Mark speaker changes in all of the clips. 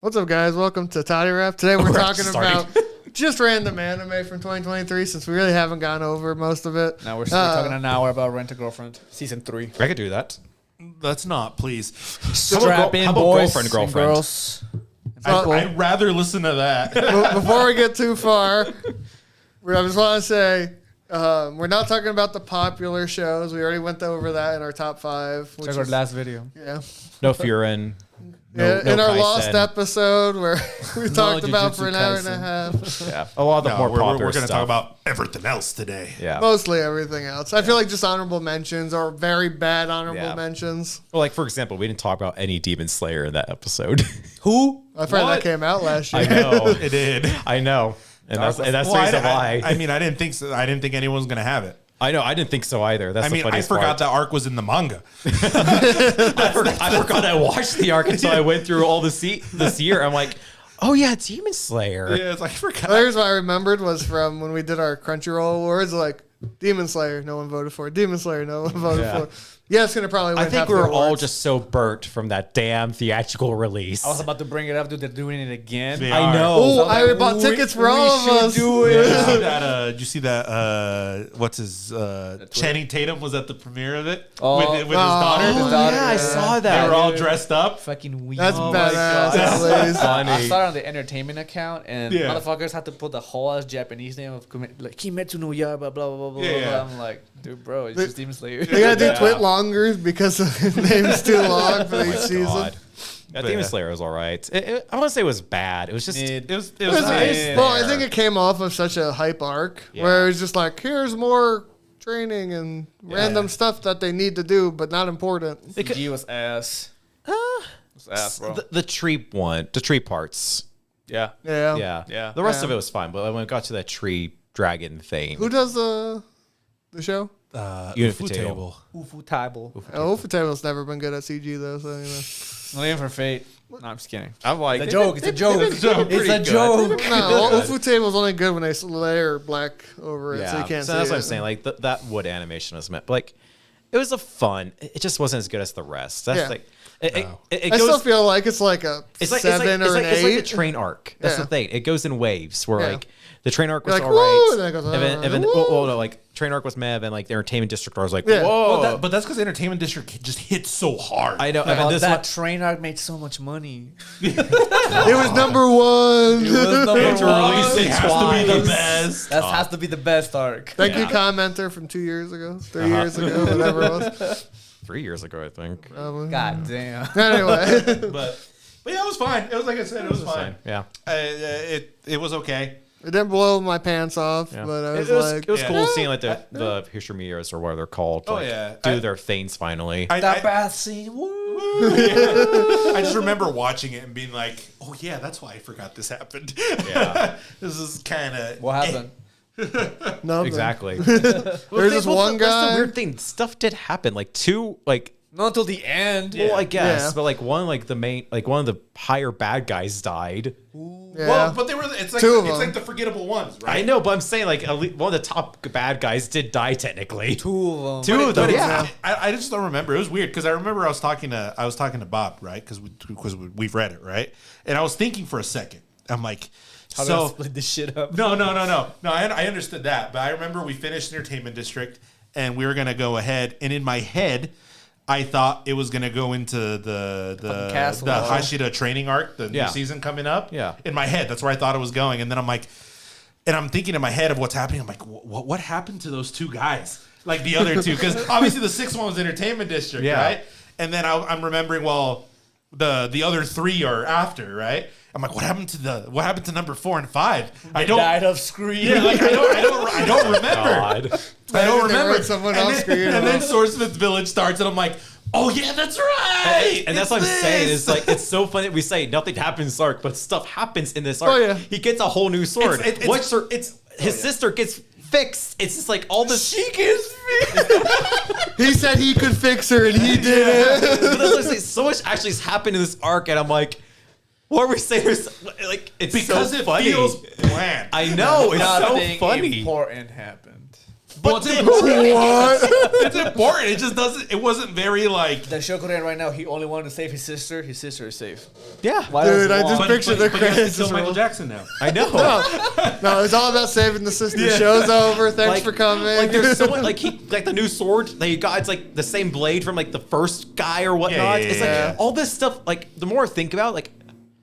Speaker 1: What's up, guys? Welcome to Totirap. Today we're talking about just random anime from 2023 since we really haven't gone over most of it.
Speaker 2: Now we're talking an hour about Rent a Girlfriend, season 3.
Speaker 3: I could do that.
Speaker 4: Let's not, please.
Speaker 2: Strap in,
Speaker 3: how about
Speaker 2: boys
Speaker 3: girlfriend?
Speaker 2: and girls.
Speaker 4: I'd rather listen to that.
Speaker 1: Before we get too far, I just want to say we're not talking about the popular shows. We already went over that in our top 5.
Speaker 2: Check our last video.
Speaker 1: Yeah.
Speaker 3: No Furin.
Speaker 1: In our
Speaker 3: Kaisen.
Speaker 1: lost episode where we talked about
Speaker 2: Jujutsu
Speaker 1: for an hour and a
Speaker 2: Kaisen.
Speaker 1: half.
Speaker 3: Yeah, a lot of the more popular
Speaker 4: we're going to
Speaker 3: stuff.
Speaker 4: talk about everything else today.
Speaker 3: Yeah.
Speaker 1: Mostly everything else. I feel like just honorable mentions or very bad honorable
Speaker 3: Yeah.
Speaker 1: mentions.
Speaker 3: Well, like for example, we didn't talk about any Demon Slayer in that episode.
Speaker 2: Who?
Speaker 1: I've heard that
Speaker 4: What?
Speaker 1: came out last year.
Speaker 3: I know.
Speaker 4: It did.
Speaker 3: I know. And that's the
Speaker 4: Well,
Speaker 3: reason why.
Speaker 4: I mean, I didn't think so. I didn't think anyone was going to have it.
Speaker 3: I know. I didn't think so either. That's
Speaker 4: I
Speaker 3: the
Speaker 4: mean, I
Speaker 3: funniest
Speaker 4: forgot
Speaker 3: part.
Speaker 4: that arc was in the manga.
Speaker 3: I forgot I watched the arc until I went through all this year. I'm like, oh yeah, Demon Slayer.
Speaker 4: Yeah, it's like I forgot.
Speaker 1: Here's what I remembered was from when we did our Crunchyroll Awards, like Demon Slayer, no one voted for. Demon Slayer, no one voted
Speaker 3: Yeah.
Speaker 1: for. Yeah, it's gonna probably win
Speaker 3: I think
Speaker 1: half
Speaker 3: we
Speaker 1: the
Speaker 3: were all
Speaker 1: awards.
Speaker 3: just so burnt from that damn theatrical release.
Speaker 2: I was about to bring it up, dude. They're doing it again.
Speaker 4: They
Speaker 3: I
Speaker 4: are.
Speaker 3: know.
Speaker 1: Oh,
Speaker 2: I was
Speaker 1: I bought tickets for all of us.
Speaker 2: Do
Speaker 4: Did
Speaker 2: it.
Speaker 4: you see that? Did you see that? What's his? Channing Tatum was at the premiere of it with his daughter.
Speaker 1: His daughter,
Speaker 3: yeah, I saw that.
Speaker 4: They were all dressed up.
Speaker 2: Fucking weird.
Speaker 1: That's
Speaker 2: Oh
Speaker 1: badass.
Speaker 2: my
Speaker 1: Blaze.
Speaker 3: Funny.
Speaker 2: I saw it on the entertainment account, and
Speaker 4: Yeah.
Speaker 2: motherfuckers had to put the whole ass Japanese name of like Kimetsu no Yaiba, blah blah blah blah.
Speaker 4: Yeah.
Speaker 2: blah. I'm like, dude, bro, it's just Demon Slayer.
Speaker 1: They gotta do
Speaker 4: Yeah.
Speaker 1: twit longer because the name's too long for each season.
Speaker 3: God. Yeah, Demon Slayer was all right. I want to say it was bad. It was just.
Speaker 2: Mid.
Speaker 4: It was
Speaker 1: It was-
Speaker 4: nice.
Speaker 1: well, I think it came off of such a hype arc where
Speaker 3: Yeah.
Speaker 1: it was just like, here's more training and random stuff that they need to do, but not important.
Speaker 2: G was ass. It was ass, bro.
Speaker 3: The tree one, the tree parts.
Speaker 2: Yeah.
Speaker 1: Yeah.
Speaker 3: Yeah.
Speaker 2: Yeah.
Speaker 3: The rest of
Speaker 1: Yeah.
Speaker 3: it was fine, but when it got to that tree dragon thing.
Speaker 1: Who does the show?
Speaker 3: Ufotable.
Speaker 2: Ufu Table.
Speaker 1: Oh, Table's never been good at CG though, so you know.
Speaker 2: Not even for Fate. No, I'm just kidding.
Speaker 3: I'm like,
Speaker 2: It's a joke. It's a joke. It's a joke.
Speaker 1: No, Ufu Table's only good when they layer black over it, so you can't
Speaker 3: so
Speaker 1: see
Speaker 3: that's
Speaker 1: it.
Speaker 3: what I'm saying. Like that wood animation was meant, but like it was a fun. It just wasn't as good as the rest. That's
Speaker 1: Yeah.
Speaker 3: like it
Speaker 1: I
Speaker 3: goes.
Speaker 1: still feel like it's like a
Speaker 3: It's like
Speaker 1: 7 or an 8.
Speaker 3: It's like the train arc. That's
Speaker 1: Yeah.
Speaker 3: the thing. It goes in waves where
Speaker 1: Yeah.
Speaker 3: like the train arc was
Speaker 1: You're like,
Speaker 3: all right.
Speaker 1: woo, and then it goes,
Speaker 3: and then
Speaker 1: woo.
Speaker 3: well, no, like train arc was mad, and like the entertainment district was like,
Speaker 1: Yeah.
Speaker 3: whoa.
Speaker 4: But that's because Entertainment District just hit so hard.
Speaker 3: I know.
Speaker 2: Oh,
Speaker 3: And this
Speaker 2: that
Speaker 3: one,
Speaker 2: train arc made so much money.
Speaker 1: It was number 1.
Speaker 4: It's released. It has to be the
Speaker 3: Twice.
Speaker 4: best.
Speaker 2: That has to be the best arc.
Speaker 1: Thank you, commenter from 2 years ago, 3 years ago, whatever it was.
Speaker 3: 3 years ago, I think.
Speaker 1: Probably.
Speaker 2: God damn.
Speaker 1: Anyway,
Speaker 4: But yeah, it was fine. It was like I said, it was fine.
Speaker 3: Yeah.
Speaker 4: It was okay.
Speaker 1: it didn't blow my pants off,
Speaker 3: Yeah.
Speaker 1: but I was
Speaker 3: it was,
Speaker 1: like,
Speaker 3: it was
Speaker 4: Yeah.
Speaker 3: cool seeing like the Hishimiras or what they're called.
Speaker 4: Oh,
Speaker 3: like,
Speaker 4: yeah.
Speaker 3: do their things finally.
Speaker 2: That bath scene. Woo.
Speaker 4: I just remember watching it and being like, "Oh yeah, that's why I forgot this happened."
Speaker 3: Yeah.
Speaker 4: This is kind of
Speaker 2: What happened?
Speaker 1: no,
Speaker 3: Exactly.
Speaker 1: There's this one
Speaker 3: That's
Speaker 1: guy.
Speaker 3: the weird thing. Stuff did happen. Like two, like
Speaker 2: Not until the end.
Speaker 3: well, I guess,
Speaker 1: Yeah.
Speaker 3: but like one, like the main, like one of the higher bad guys died.
Speaker 1: Yeah.
Speaker 4: Well, but they were. It's like
Speaker 1: Two of
Speaker 4: it's
Speaker 1: them.
Speaker 4: like the forgettable ones, right?
Speaker 3: I know, but I'm saying like at least one of the top bad guys did die technically.
Speaker 2: Two of them.
Speaker 3: Two of them,
Speaker 4: But
Speaker 3: yeah.
Speaker 4: I just don't remember. It was weird because I remember I was talking to Bob, right? Because we've read it, right? And I was thinking for a second. I'm like,
Speaker 2: How do I split this shit up?
Speaker 4: No. I understood that, but I remember we finished Entertainment District and we were gonna go ahead. And in my head, I thought it was gonna go into the
Speaker 2: Fucking castle.
Speaker 4: Hashira training arc, the
Speaker 3: Yeah.
Speaker 4: new season coming up.
Speaker 3: Yeah.
Speaker 4: In my head, that's where I thought it was going. And then I'm like, and I'm thinking in my head of what's happening. I'm like, what happened to those two guys? Like the other two, because obviously the sixth one was Entertainment District,
Speaker 3: Yeah.
Speaker 4: right? And then I'm remembering, well, the other three are after, right? I'm like, what happened to number 4 and 5? I don't.
Speaker 2: Died off screen.
Speaker 4: Yeah, like I don't remember.
Speaker 3: God.
Speaker 4: I don't
Speaker 1: They
Speaker 4: remember.
Speaker 1: wrote someone
Speaker 4: and
Speaker 1: off
Speaker 4: then,
Speaker 1: screen.
Speaker 4: And then Swordsmith's Village starts, and I'm like, oh yeah, that's right.
Speaker 3: And that's what I'm saying. Is like it's so funny that we say nothing happens in this arc, but stuff happens in this arc.
Speaker 1: Oh, yeah.
Speaker 3: He gets a whole new sword.
Speaker 4: It's
Speaker 3: His sister gets fixed. It's just like all this.
Speaker 4: she gets fixed.
Speaker 1: he said he could fix her, and he did it.
Speaker 3: But that's what I'm saying. So much actually has happened in this arc, and I'm like, what are we saying? Like it's
Speaker 4: Because
Speaker 3: so
Speaker 4: it
Speaker 3: funny.
Speaker 4: feels bland.
Speaker 3: I know it's so
Speaker 2: Nothing
Speaker 3: funny.
Speaker 2: important happened.
Speaker 4: Well, it's important.
Speaker 1: What?
Speaker 4: It's important. It just doesn't. It wasn't very like.
Speaker 2: The show Korean right now, he only wanted to save his sister. His sister is safe.
Speaker 3: Yeah.
Speaker 2: Why
Speaker 1: Dude,
Speaker 2: does he
Speaker 1: I just
Speaker 2: want-
Speaker 1: picture the
Speaker 4: you have to
Speaker 1: credits.
Speaker 4: kill
Speaker 1: just
Speaker 4: Michael
Speaker 1: roll.
Speaker 4: Jackson now.
Speaker 3: I know.
Speaker 1: No, it's all about saving the sister. Show's over. Thanks
Speaker 3: Like-
Speaker 1: for coming.
Speaker 3: Like there's so much, like the new sword that he got. It's like the same blade from like the first guy or whatnot.
Speaker 4: yeah,
Speaker 3: It's
Speaker 1: yeah.
Speaker 3: like all this stuff. Like the more I think about, it, like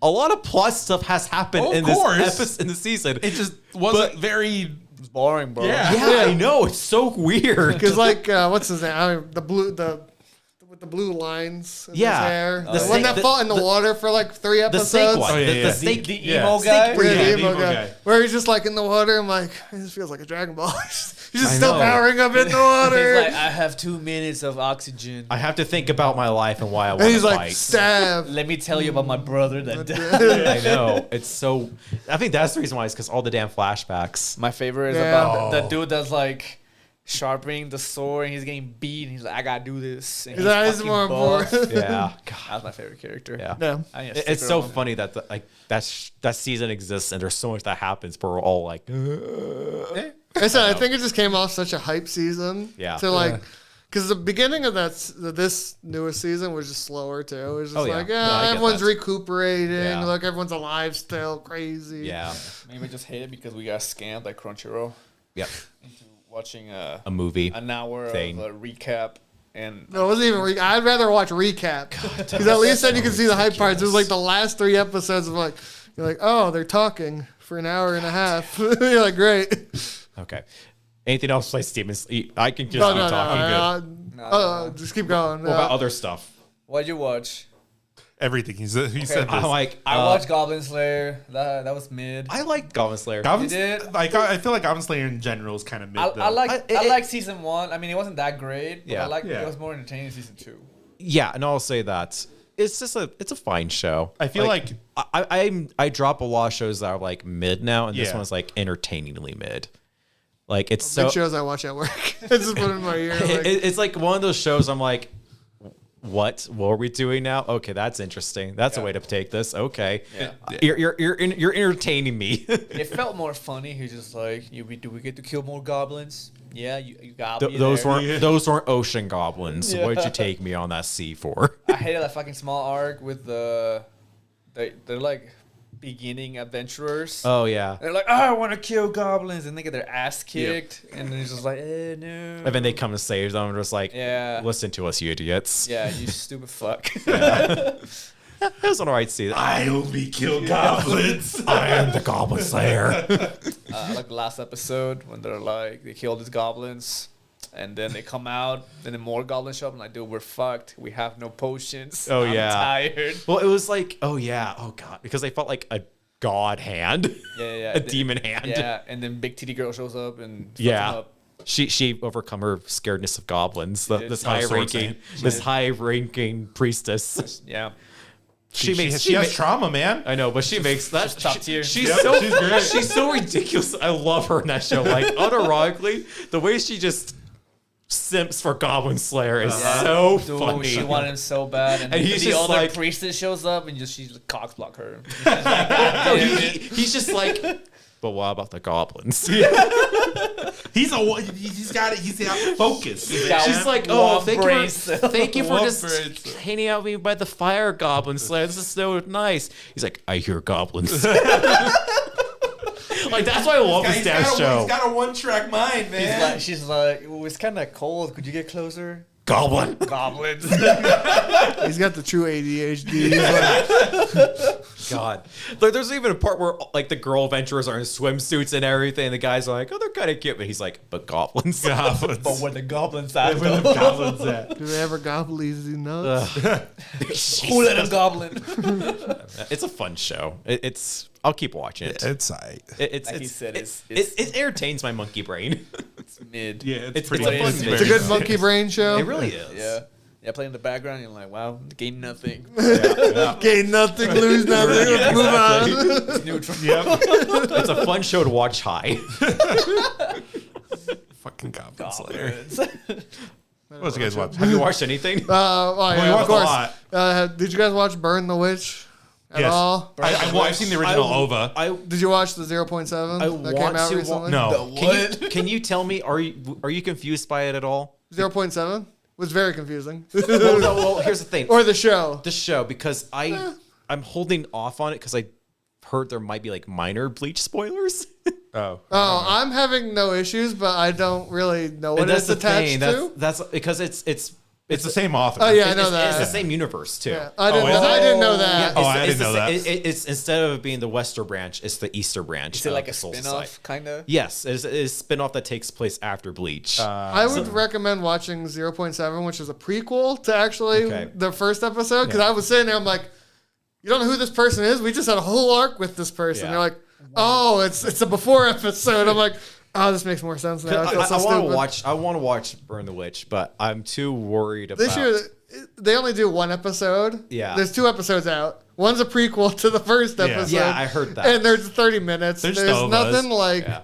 Speaker 3: a lot of plot stuff has happened
Speaker 4: Oh, of
Speaker 3: in this
Speaker 4: course.
Speaker 3: episode in the season.
Speaker 4: It just wasn't very.
Speaker 2: It's boring, bro.
Speaker 4: Yeah.
Speaker 3: yeah, I know. It's so weird.
Speaker 1: Because like what's his name? I mean, with the blue lines in
Speaker 3: Yeah.
Speaker 1: his hair.
Speaker 3: The
Speaker 1: The one
Speaker 3: snake-
Speaker 1: that fought in the water for like 3
Speaker 3: the
Speaker 1: episodes.
Speaker 3: snake one.
Speaker 4: Oh, yeah,
Speaker 3: the,
Speaker 4: yeah.
Speaker 3: the snake.
Speaker 2: The
Speaker 4: Yeah.
Speaker 2: emo guy.
Speaker 1: Yeah,
Speaker 4: Yeah,
Speaker 1: the
Speaker 4: the
Speaker 1: emo
Speaker 4: emo
Speaker 1: guy.
Speaker 4: guy.
Speaker 1: Where he's just like in the water. I'm like, this feels like a Dragon Ball. He's just
Speaker 3: I
Speaker 1: still
Speaker 3: know.
Speaker 1: powering up in the
Speaker 2: He's
Speaker 1: water.
Speaker 2: like, I have 2 minutes of oxygen.
Speaker 3: I have to think about my life and why I want
Speaker 1: And
Speaker 3: to
Speaker 1: he's like,
Speaker 3: fight.
Speaker 1: stab.
Speaker 2: Let me tell you about my brother that died.
Speaker 3: I know. It's so. I think that's the reason why. It's because all the damn flashbacks.
Speaker 2: My favorite is
Speaker 1: Yeah.
Speaker 2: about the dude that's like sharpening the sword and he's getting beat and he's like, I gotta do this. And
Speaker 1: That is
Speaker 2: fucking
Speaker 1: more
Speaker 2: buff.
Speaker 1: important.
Speaker 3: Yeah. God.
Speaker 2: That's my favorite character.
Speaker 3: Yeah.
Speaker 1: Yeah.
Speaker 2: I need a
Speaker 3: It's
Speaker 2: sticker
Speaker 3: so
Speaker 2: on him.
Speaker 3: funny that that season exists and there's so much that happens, but we're all like,
Speaker 1: I said, I think it just came off such a hype season.
Speaker 3: Yeah.
Speaker 1: To like, because the beginning of this newest season was just slower too. It was just
Speaker 3: Oh, yeah.
Speaker 1: like,
Speaker 3: No, I get
Speaker 1: everyone's
Speaker 3: that.
Speaker 1: recuperating.
Speaker 3: Yeah.
Speaker 1: Like everyone's alive still, crazy.
Speaker 3: yeah,
Speaker 2: Maybe I just hate it because we got scammed like Crunchyroll
Speaker 3: yep,
Speaker 2: into watching
Speaker 3: a movie.
Speaker 2: an hour
Speaker 3: thing.
Speaker 2: of a recap. And
Speaker 1: No, it wasn't even. I'd rather watch recap because at least then you can see the hype parts. It was like the last 3 episodes of like, you're like, oh, they're talking for an hour and a half. You're like, great.
Speaker 3: Okay. Anything else like Steven? I can just
Speaker 1: No,
Speaker 3: keep
Speaker 1: no,
Speaker 3: talking.
Speaker 1: no. Just keep going.
Speaker 3: What about other stuff?
Speaker 2: what'd you watch?
Speaker 4: Everything. He said this.
Speaker 3: I'm like,
Speaker 2: I watched Goblin Slayer. That was mid.
Speaker 3: I like Goblin Slayer.
Speaker 4: Goblin,
Speaker 2: You did?
Speaker 4: like I feel like Goblin Slayer in general is kind of mid.
Speaker 2: I like
Speaker 3: I-
Speaker 2: I like season 1. I mean, it wasn't that great. But
Speaker 3: Yeah.
Speaker 2: I like
Speaker 4: Yeah.
Speaker 2: it was more entertaining season 2.
Speaker 3: Yeah, and I'll say that it's just it's a fine show.
Speaker 4: I feel like
Speaker 3: I drop a lot of shows that are like mid now, and this
Speaker 4: Yeah.
Speaker 3: one's like entertainingly mid. Like it's
Speaker 1: big
Speaker 3: so
Speaker 1: shows I watch at work? I just put it in my ear. Like,
Speaker 3: it's like one of those shows I'm like, what are we doing now? Okay, that's interesting. That's a way to take this. Okay,
Speaker 2: Yeah.
Speaker 3: you're entertaining me.
Speaker 2: It felt more funny. He's just like, do we get to kill more goblins? Yeah, you got me
Speaker 3: those
Speaker 2: there.
Speaker 3: weren't those weren't ocean goblins.
Speaker 2: Yeah.
Speaker 3: What did you take me on that sea for?
Speaker 2: I hated that fucking small arc with they're like beginning adventurers.
Speaker 3: Oh yeah,
Speaker 2: They're like, I want to kill goblins, and they get their ass kicked, and then it's just like, no.
Speaker 3: and then they come to save them. And just like,
Speaker 2: Yeah.
Speaker 3: listen to us, you idiots.
Speaker 2: Yeah, you stupid fuck.
Speaker 3: It was an alright season.
Speaker 4: I only kill goblins.
Speaker 3: I am the Goblin Slayer.
Speaker 2: Like the last episode when they're like, they kill these goblins. And then they come out, and then more goblins show up. And like, dude, we're fucked. We have no potions.
Speaker 3: Oh,
Speaker 2: I'm
Speaker 3: yeah.
Speaker 2: tired.
Speaker 3: Well, it was like, oh yeah, oh god, because they felt like a god hand,
Speaker 2: Yeah.
Speaker 3: a demon hand.
Speaker 2: Yeah, and then Big Titty Girl shows up and fucks
Speaker 3: Yeah.
Speaker 2: him up.
Speaker 3: She overcome her scaredness of goblins.
Speaker 2: did.
Speaker 3: This
Speaker 2: Oh,
Speaker 3: high ranking priestess.
Speaker 2: Yeah.
Speaker 3: She
Speaker 4: has
Speaker 3: makes
Speaker 4: trauma, man.
Speaker 3: I know, but she makes that
Speaker 2: She's top tier.
Speaker 3: She's
Speaker 4: Yep,
Speaker 3: so
Speaker 4: she's great.
Speaker 3: she's so ridiculous. I love her in that show. Like unironically, the way she just simps for Goblin Slayer is so
Speaker 2: Dude,
Speaker 3: funny.
Speaker 2: she wanted him so bad, and,
Speaker 3: And
Speaker 2: then
Speaker 3: he's
Speaker 2: the
Speaker 3: just
Speaker 2: other
Speaker 3: like-
Speaker 2: priestess shows up and she cocks block her.
Speaker 3: No, he's just like, but what about the goblins?
Speaker 4: He's got focus.
Speaker 2: got
Speaker 3: She's
Speaker 2: one-
Speaker 3: like, oh,
Speaker 2: one brain cell.
Speaker 3: thank you for
Speaker 4: One
Speaker 3: just
Speaker 4: brain cell.
Speaker 3: hanging out with me by the fire, Goblin Slayer. This is so nice. He's like, I hear goblins. Like, that's why I love this damn show.
Speaker 4: He's got a one-track mind, man.
Speaker 2: She's like, well, it's kind of cold. Could you get closer?
Speaker 3: Goblin.
Speaker 2: Goblins.
Speaker 1: he's got the true ADHD. He's like,
Speaker 3: God. Like, there's even a part where, like, the girl adventurers are in swimsuits and everything, and the guys are like, oh, they're kind of cute. But he's like, but goblins.
Speaker 4: Goblins.
Speaker 2: But where the goblins at?
Speaker 4: Where the
Speaker 2: though?
Speaker 4: goblins at?
Speaker 1: do they ever goblins nuts?
Speaker 2: Who let him goblin?
Speaker 3: It's a fun show. It's. I'll keep watching it.
Speaker 4: It's aight.
Speaker 3: It's,
Speaker 2: Like he
Speaker 3: it's,
Speaker 2: said,
Speaker 3: it entertains my monkey brain.
Speaker 2: It's mid.
Speaker 4: Yeah,
Speaker 3: It's
Speaker 4: pretty.
Speaker 3: a fun
Speaker 2: It's
Speaker 3: thing.
Speaker 1: It's a good monkey brain show.
Speaker 3: It really is.
Speaker 2: Yeah. Yeah, play in the background, you're like, wow, gain nothing.
Speaker 1: Gain nothing, lose nothing.
Speaker 3: Yeah,
Speaker 1: Move
Speaker 3: exactly.
Speaker 1: on.
Speaker 2: It's neutral.
Speaker 4: Yep.
Speaker 3: It's a fun show to watch high.
Speaker 4: Fucking Goblin Slayer.
Speaker 2: Goblins.
Speaker 4: What did you guys watch?
Speaker 3: Have you watched anything?
Speaker 1: Oh,
Speaker 4: We
Speaker 1: yeah,
Speaker 4: watched
Speaker 1: of
Speaker 4: a
Speaker 1: course.
Speaker 4: lot.
Speaker 1: Did you guys watch Burn the Witch? at all?
Speaker 4: I've seen the original OVA.
Speaker 1: Did you watch the 0.7
Speaker 3: I
Speaker 1: that came out recently?
Speaker 4: No.
Speaker 3: Can you tell me? Are you confused by it at all?
Speaker 1: 0.7 was very confusing.
Speaker 3: Well, here's the thing.
Speaker 1: Or the show.
Speaker 3: The show, because I'm holding off on it because I heard there might be like minor Bleach spoilers.
Speaker 4: Oh,
Speaker 1: I'm having no issues, but I don't really know what it's attached to.
Speaker 3: That's because it's
Speaker 4: it's the same author.
Speaker 1: Oh yeah, I know
Speaker 3: it's
Speaker 1: that.
Speaker 3: the same universe too.
Speaker 1: Yeah. I didn't know that.
Speaker 3: Yeah,
Speaker 4: I didn't know that.
Speaker 3: It's instead of being the Western branch, it's the Easter branch.
Speaker 2: Is it like a
Speaker 3: Soul
Speaker 2: spin-off,
Speaker 3: Society.
Speaker 2: kind of?
Speaker 3: Yes, it's a spin-off that takes place after Bleach.
Speaker 1: I would recommend watching 0.7, which is a prequel to actually the first episode, because I was sitting there, I'm like, you don't know who this person is? We just had a whole arc with this person.
Speaker 3: Yeah.
Speaker 1: They're like, oh, it's a before episode. I'm like, oh, this makes more sense now. I feel so stupid.
Speaker 3: I want to watch Burn the Witch, but I'm too worried about.
Speaker 1: This year, they only do one episode.
Speaker 3: Yeah.
Speaker 1: There's 2 episodes out. One's a prequel to the first episode.
Speaker 3: Yeah, I heard that.
Speaker 1: And there's 30 minutes.
Speaker 4: There's
Speaker 1: There's
Speaker 4: Novas.
Speaker 1: nothing like...
Speaker 3: Yeah.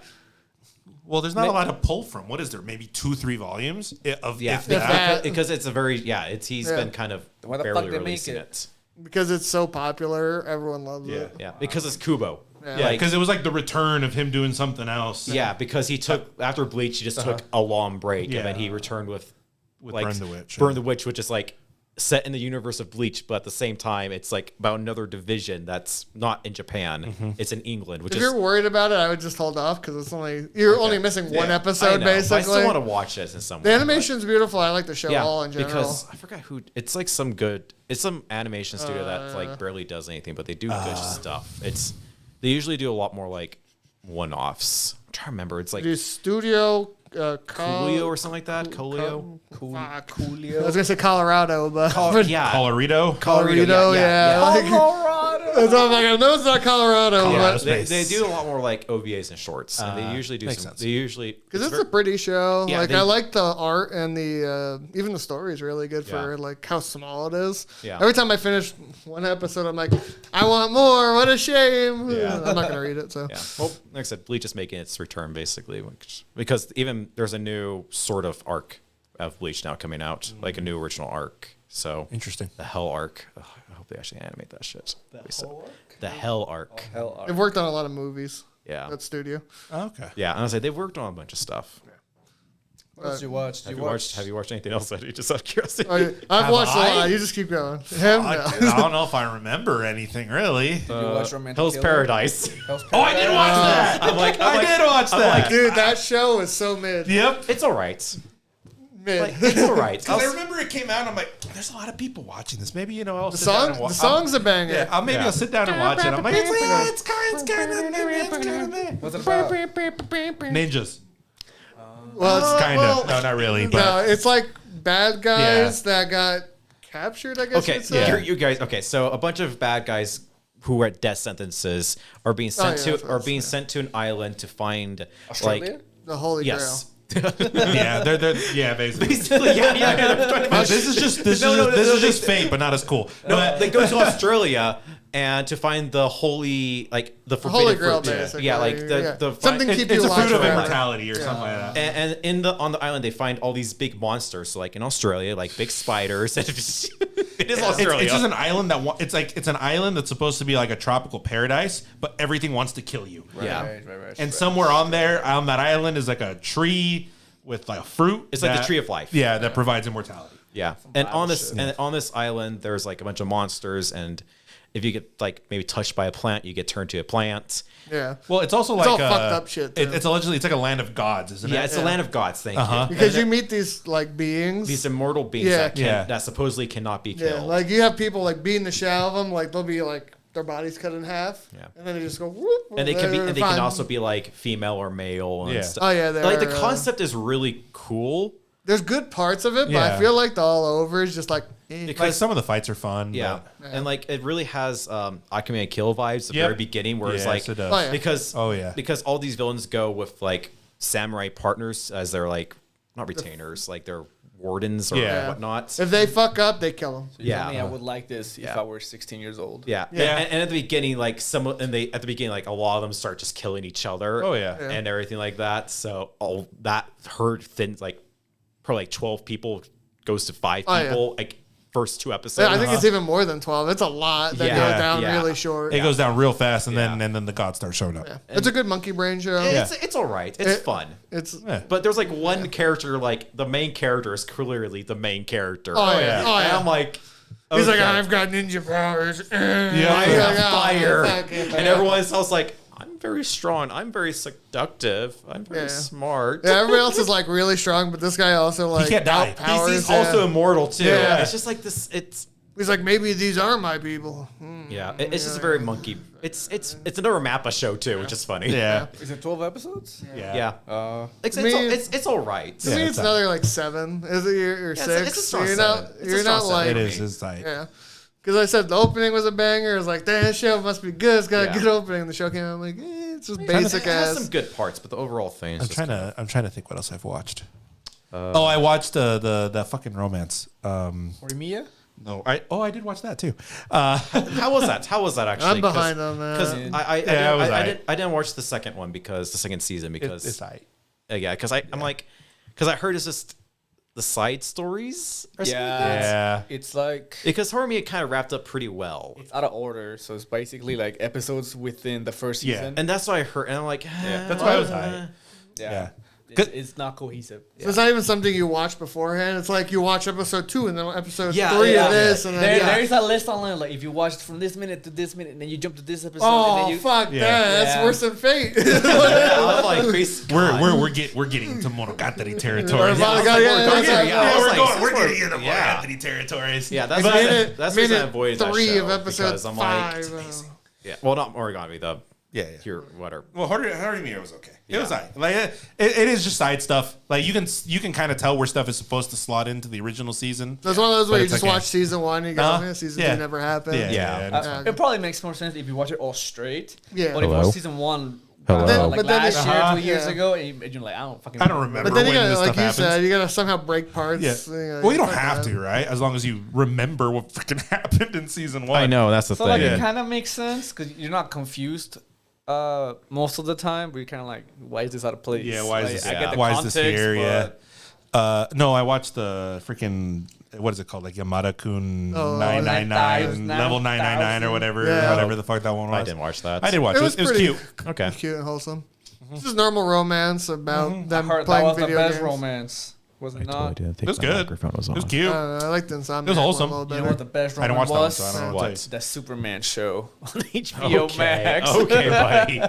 Speaker 4: Well, there's not a lot to pull from. What is there? Maybe 2-3 volumes of
Speaker 3: Yeah,
Speaker 4: if that.
Speaker 3: because it's a very he's been kind of
Speaker 2: Why the fuck
Speaker 3: barely
Speaker 2: they make
Speaker 3: releasing
Speaker 2: it?
Speaker 3: it.
Speaker 1: Because it's so popular, everyone loves it.
Speaker 3: Yeah, because it's Kubo.
Speaker 4: Yeah, because it was like the return of him doing something else.
Speaker 3: Yeah, because he took after Bleach, he just took a long break, and then he returned with like
Speaker 4: Burn the Witch.
Speaker 3: Burn the Witch, which is like set in the universe of Bleach, but at the same time, it's like about another division that's not in Japan. It's in England, which
Speaker 1: If
Speaker 3: is.
Speaker 1: you're worried about it, I would just hold off because it's you're only missing one episode,
Speaker 3: I know,
Speaker 1: basically.
Speaker 3: but I still want to watch this in some way.
Speaker 1: The animation's beautiful. I like the show
Speaker 3: but-
Speaker 1: all in general.
Speaker 3: because I forgot who. It's like some good. It's some animation studio that like barely does anything, but they do good stuff. They usually do a lot more like one-offs. I'm trying to remember. It's like
Speaker 1: Do Studio
Speaker 3: Coolio or something like that. Coolio.
Speaker 1: I was gonna say Colorado, but
Speaker 3: Yeah.
Speaker 4: Colorado.
Speaker 1: Colorado, yeah. Like, that's all I'm like, I know it's not Colorado,
Speaker 4: Yeah,
Speaker 1: but
Speaker 3: They do a lot more like OVAs and shorts, and they usually do
Speaker 4: makes
Speaker 3: some.
Speaker 4: sense.
Speaker 3: They usually
Speaker 1: because it's a pretty show.
Speaker 3: Yeah,
Speaker 1: Like
Speaker 3: they-
Speaker 1: I like the art and the even the story is really good for
Speaker 3: Yeah.
Speaker 1: like how small it is.
Speaker 3: Yeah.
Speaker 1: Every time I finish one episode, I'm like, I want more. What a shame.
Speaker 3: Yeah.
Speaker 1: I'm not gonna read it. So
Speaker 3: Yeah. Well, like I said, Bleach is making its return basically, because even there's a new sort of arc of Bleach now coming out, like a new original arc. So
Speaker 4: Interesting.
Speaker 3: the Hell arc. Ugh, I hope they actually animate that shit. The Hell arc.
Speaker 1: they've worked on a lot of movies.
Speaker 3: Yeah.
Speaker 1: That studio.
Speaker 4: Okay.
Speaker 3: Yeah, and I was like, they've worked on a bunch of stuff.
Speaker 2: What else you watched?
Speaker 3: Have you watched anything else? Just out of curiosity.
Speaker 1: Oh, yeah. I've watched a
Speaker 4: I?
Speaker 1: lot. You just keep going. Him, no.
Speaker 4: Dude, I don't know if I remember anything really.
Speaker 2: Did you watch Romantic
Speaker 3: Hell's
Speaker 2: Killer?
Speaker 3: Paradise.
Speaker 2: Hell's
Speaker 4: Oh, I did
Speaker 2: Paradise?
Speaker 4: watch that. I did watch that.
Speaker 1: Dude, that show is so mid.
Speaker 4: Yep.
Speaker 3: It's all right.
Speaker 1: Mid.
Speaker 3: Like, it's all right.
Speaker 4: Because I remember it came out, and I'm like, there's a lot of people watching this. Maybe I'll
Speaker 1: the
Speaker 4: sit down and
Speaker 1: song,
Speaker 4: watch.
Speaker 1: the song's a banger.
Speaker 4: Yeah, maybe I'll sit down and watch it. I'm like, it's kind of
Speaker 2: What's it about?
Speaker 4: ninjas.
Speaker 1: Well, it's
Speaker 4: Kind of. No, not really. But
Speaker 1: no, it's like bad guys that got captured. I guess.
Speaker 3: Okay,
Speaker 1: you could say.
Speaker 3: you guys. Okay, so a bunch of bad guys who are at death sentences are being sent
Speaker 1: yeah,
Speaker 3: to sent to an island to find
Speaker 2: Australia?
Speaker 1: The Holy
Speaker 3: yes.
Speaker 4: yeah, they're basically.
Speaker 3: Basically, yeah.
Speaker 4: This is just fake, but not as cool.
Speaker 3: No, they go to Australia and to find the holy, like the forbidden
Speaker 1: Holy Grail,
Speaker 3: fruit.
Speaker 1: basically.
Speaker 3: Yeah, like the
Speaker 1: Something keep you
Speaker 4: It's a
Speaker 1: alive
Speaker 4: fruit of
Speaker 1: forever.
Speaker 4: immortality or something like that.
Speaker 3: and on the island they find all these big monsters. So like in Australia, like big spiders. it is Australia.
Speaker 4: It's just an island it's an island that's supposed to be like a tropical paradise, but everything wants to kill you.
Speaker 3: Yeah.
Speaker 2: Right.
Speaker 4: And somewhere on that island is like a tree with like a fruit.
Speaker 3: It's like the tree of life.
Speaker 4: Yeah, that provides immortality.
Speaker 3: Yeah, and on this island, there's like a bunch of monsters, and if you get like maybe touched by a plant, you get turned to a plant.
Speaker 1: Yeah.
Speaker 4: Well, it's also like
Speaker 1: all fucked up shit, too.
Speaker 4: It's allegedly like a land of gods, isn't it?
Speaker 3: Yeah, it's the land of gods. Thank you.
Speaker 1: Because you meet these like beings.
Speaker 3: These immortal beings that supposedly cannot be killed.
Speaker 1: yeah, like you have people like beating the shit out of them. Like they'll be like their bodies cut in half.
Speaker 3: Yeah.
Speaker 1: And then they just go. Whoop,
Speaker 3: and they can
Speaker 1: fine.
Speaker 3: also be like female or male. And
Speaker 4: Yeah.
Speaker 3: stuff.
Speaker 1: Oh yeah,
Speaker 3: Like the concept is really cool.
Speaker 1: There's good parts of it, but
Speaker 4: Yeah.
Speaker 1: I feel like the all over is just like.
Speaker 4: Like some of the fights are fun.
Speaker 3: Yeah.
Speaker 4: but-
Speaker 3: And like it really has Akame and Kill vibes at the
Speaker 4: Yep.
Speaker 3: very beginning, where it's
Speaker 4: Yes,
Speaker 3: like
Speaker 4: it does.
Speaker 1: Oh, yeah.
Speaker 3: because
Speaker 4: yeah.
Speaker 3: because all these villains go with like samurai partners as their like not retainers, like their wardens or
Speaker 4: Yeah.
Speaker 3: whatnot.
Speaker 1: If they fuck up, they kill them.
Speaker 3: Yeah.
Speaker 2: I would like this if
Speaker 3: Yeah.
Speaker 2: I were 16 years old.
Speaker 3: Yeah.
Speaker 1: Yeah.
Speaker 3: And at the beginning, like at the beginning, like a lot of them start just killing each other.
Speaker 4: Oh, yeah.
Speaker 3: And everything like that. So all that herd thins like probably like 12 people goes to 5
Speaker 1: Oh, yeah.
Speaker 3: people. Like first 2 episodes.
Speaker 1: Yeah, I think it's even more than 12. It's a lot that
Speaker 3: Yeah,
Speaker 1: goes down
Speaker 3: yeah.
Speaker 1: really short.
Speaker 4: It goes down real fast, and
Speaker 3: Yeah.
Speaker 4: then the gods start showing up.
Speaker 1: Yeah. It's a good monkey brain show.
Speaker 3: It's all right. It's fun.
Speaker 1: It's
Speaker 3: But there's like one character, like the main character is clearly the main character.
Speaker 1: Oh, yeah. Oh,
Speaker 3: And
Speaker 1: yeah.
Speaker 3: I'm like,
Speaker 1: he's like,
Speaker 3: okay.
Speaker 1: I've got ninja powers.
Speaker 3: I
Speaker 1: He's
Speaker 3: have
Speaker 1: like, oh,
Speaker 3: fire.
Speaker 1: fuck it.
Speaker 3: And everyone else like, I'm very strong. I'm very seductive. I'm very
Speaker 1: Yeah.
Speaker 3: smart.
Speaker 1: Yeah, everybody else is like really strong, but this guy also like
Speaker 4: can't die.
Speaker 1: outpowers
Speaker 3: He's
Speaker 1: him.
Speaker 3: also immortal too.
Speaker 1: Yeah.
Speaker 3: It's just like this.
Speaker 1: He's like, maybe these are my people.
Speaker 3: It's just a very monkey. It's another Mappa show too, which is funny.
Speaker 4: Yeah.
Speaker 2: Is it 12 episodes?
Speaker 3: Yeah. It's
Speaker 1: I mean,
Speaker 3: it's all right.
Speaker 1: To me, it's another like 7. Is it or
Speaker 3: Yeah,
Speaker 1: 6?
Speaker 3: it's a strong
Speaker 1: you're
Speaker 3: 7.
Speaker 1: not.
Speaker 3: It's a
Speaker 1: You're
Speaker 3: strong
Speaker 1: not
Speaker 3: 7.
Speaker 1: like.
Speaker 4: It is. It's tight.
Speaker 1: Yeah. Because I said the opening was a banger. It's like, that show must be good. It's got
Speaker 3: Yeah.
Speaker 1: a good opening. The show came out. I'm like, it's just
Speaker 3: It
Speaker 1: basic
Speaker 3: has some
Speaker 1: ass.
Speaker 3: good parts, but the overall thing is
Speaker 4: I'm trying to think what else I've watched. I watched the fucking romance.
Speaker 2: Horimiya?
Speaker 4: No, I did watch that too.
Speaker 3: How was that? How was that actually?
Speaker 1: I'm behind on that.
Speaker 3: Because
Speaker 4: Yeah, it was alright.
Speaker 3: I didn't watch the second one because the second season because
Speaker 4: It's tight.
Speaker 3: yeah because I'm like because I heard it's just the side stories or something like that.
Speaker 4: Yeah.
Speaker 2: It's like
Speaker 3: Because Horimiya kind of wrapped up pretty well,
Speaker 2: it's out of order, so it's basically like episodes within the first
Speaker 4: Yeah.
Speaker 2: season.
Speaker 3: and that's what I heard. And I'm like,
Speaker 4: That's why I was high.
Speaker 2: Yeah.
Speaker 4: Good.
Speaker 2: It's not cohesive.
Speaker 1: It's not even something you watch beforehand. It's like you watch episode 2 and then episode 3
Speaker 3: Yeah,
Speaker 1: of this.
Speaker 3: yeah.
Speaker 1: And then,
Speaker 2: There's a list online, like if you watch from this minute to this minute, and then you jump to this episode, and
Speaker 1: oh,
Speaker 2: then you
Speaker 1: fuck
Speaker 4: Yeah.
Speaker 1: that. That's
Speaker 2: Yeah.
Speaker 1: worse than Fate.
Speaker 3: I'm like, basically,
Speaker 4: We're getting into Monogatari territory.
Speaker 1: Yeah,
Speaker 3: I was like,
Speaker 1: yeah,
Speaker 3: Monogatari,
Speaker 1: yeah,
Speaker 3: yeah, I was like,
Speaker 4: we're
Speaker 3: since
Speaker 4: getting into
Speaker 3: yeah.
Speaker 4: Monogatari territories.
Speaker 3: Yeah, that's
Speaker 1: But
Speaker 3: why
Speaker 1: minute-
Speaker 3: that's the reason I
Speaker 1: minute
Speaker 3: avoided that
Speaker 1: 3
Speaker 3: show
Speaker 1: of episode
Speaker 3: because I'm
Speaker 1: 5.
Speaker 3: like, yeah, well, not origami, the
Speaker 4: Yeah.
Speaker 3: pure whatever.
Speaker 4: Well, Horimiya was okay. It was
Speaker 3: Yeah.
Speaker 4: alright. Like it is just side stuff. Like you can kind of tell where stuff is supposed to slot into the original season.
Speaker 1: That's one of those where
Speaker 4: But
Speaker 1: you
Speaker 4: it's
Speaker 1: just
Speaker 4: okay.
Speaker 1: watch season 1 and you go,
Speaker 4: Uh-huh.
Speaker 1: man, season
Speaker 4: Yeah.
Speaker 1: 2 never happened.
Speaker 4: Yeah.
Speaker 1: Yeah.
Speaker 2: it probably makes more sense if you watch it all straight.
Speaker 1: Yeah.
Speaker 2: But if you
Speaker 3: Hello?
Speaker 2: watch season 1,
Speaker 3: Hello?
Speaker 2: like
Speaker 1: But then
Speaker 2: last
Speaker 1: it-
Speaker 2: year,
Speaker 4: Uh-huh.
Speaker 2: 2 years
Speaker 1: Yeah.
Speaker 2: ago, and you're like, I don't remember.
Speaker 1: But then you
Speaker 4: when
Speaker 1: gotta,
Speaker 4: this
Speaker 1: like
Speaker 4: stuff
Speaker 1: you
Speaker 4: happens.
Speaker 1: said, you gotta somehow break parts.
Speaker 4: Yeah. Well, you don't have to, right? As long as you remember what freaking happened in season 1.
Speaker 3: I know that's the
Speaker 2: So
Speaker 3: thing.
Speaker 2: like
Speaker 4: Yeah.
Speaker 2: it kind of makes sense because you're not confused most of the time, but you're kind of like, why is this out of place?
Speaker 4: Yeah, why is
Speaker 2: Like,
Speaker 4: this?
Speaker 2: I get the
Speaker 4: Why is
Speaker 2: context,
Speaker 4: this here? Yeah.
Speaker 2: but
Speaker 4: No, I watched the freaking what is it called? Like Yamada-kun
Speaker 1: Oh,
Speaker 4: 999, level 999 or whatever,
Speaker 1: Yeah.
Speaker 4: whatever the fuck that one was.
Speaker 3: I didn't watch that.
Speaker 4: I did watch it.
Speaker 1: It was
Speaker 4: It was
Speaker 1: pretty-
Speaker 4: cute.
Speaker 3: Okay.
Speaker 1: Cute and wholesome. It's just normal romance about them
Speaker 2: I heard that
Speaker 1: playing
Speaker 2: was the
Speaker 1: video
Speaker 2: best
Speaker 1: games.
Speaker 2: romance. Was it not?
Speaker 4: It was good.
Speaker 3: Was
Speaker 4: It was cute.
Speaker 1: I liked the Insomniac
Speaker 4: It was wholesome.
Speaker 1: one a little
Speaker 2: You know
Speaker 1: better.
Speaker 2: what the best
Speaker 4: I didn't
Speaker 2: romance
Speaker 4: watch that one,
Speaker 2: was?
Speaker 4: so I don't know
Speaker 3: What?
Speaker 4: what to tell you.
Speaker 2: The Superman show on HBO
Speaker 3: Okay.
Speaker 2: Max.
Speaker 3: Okay, buddy.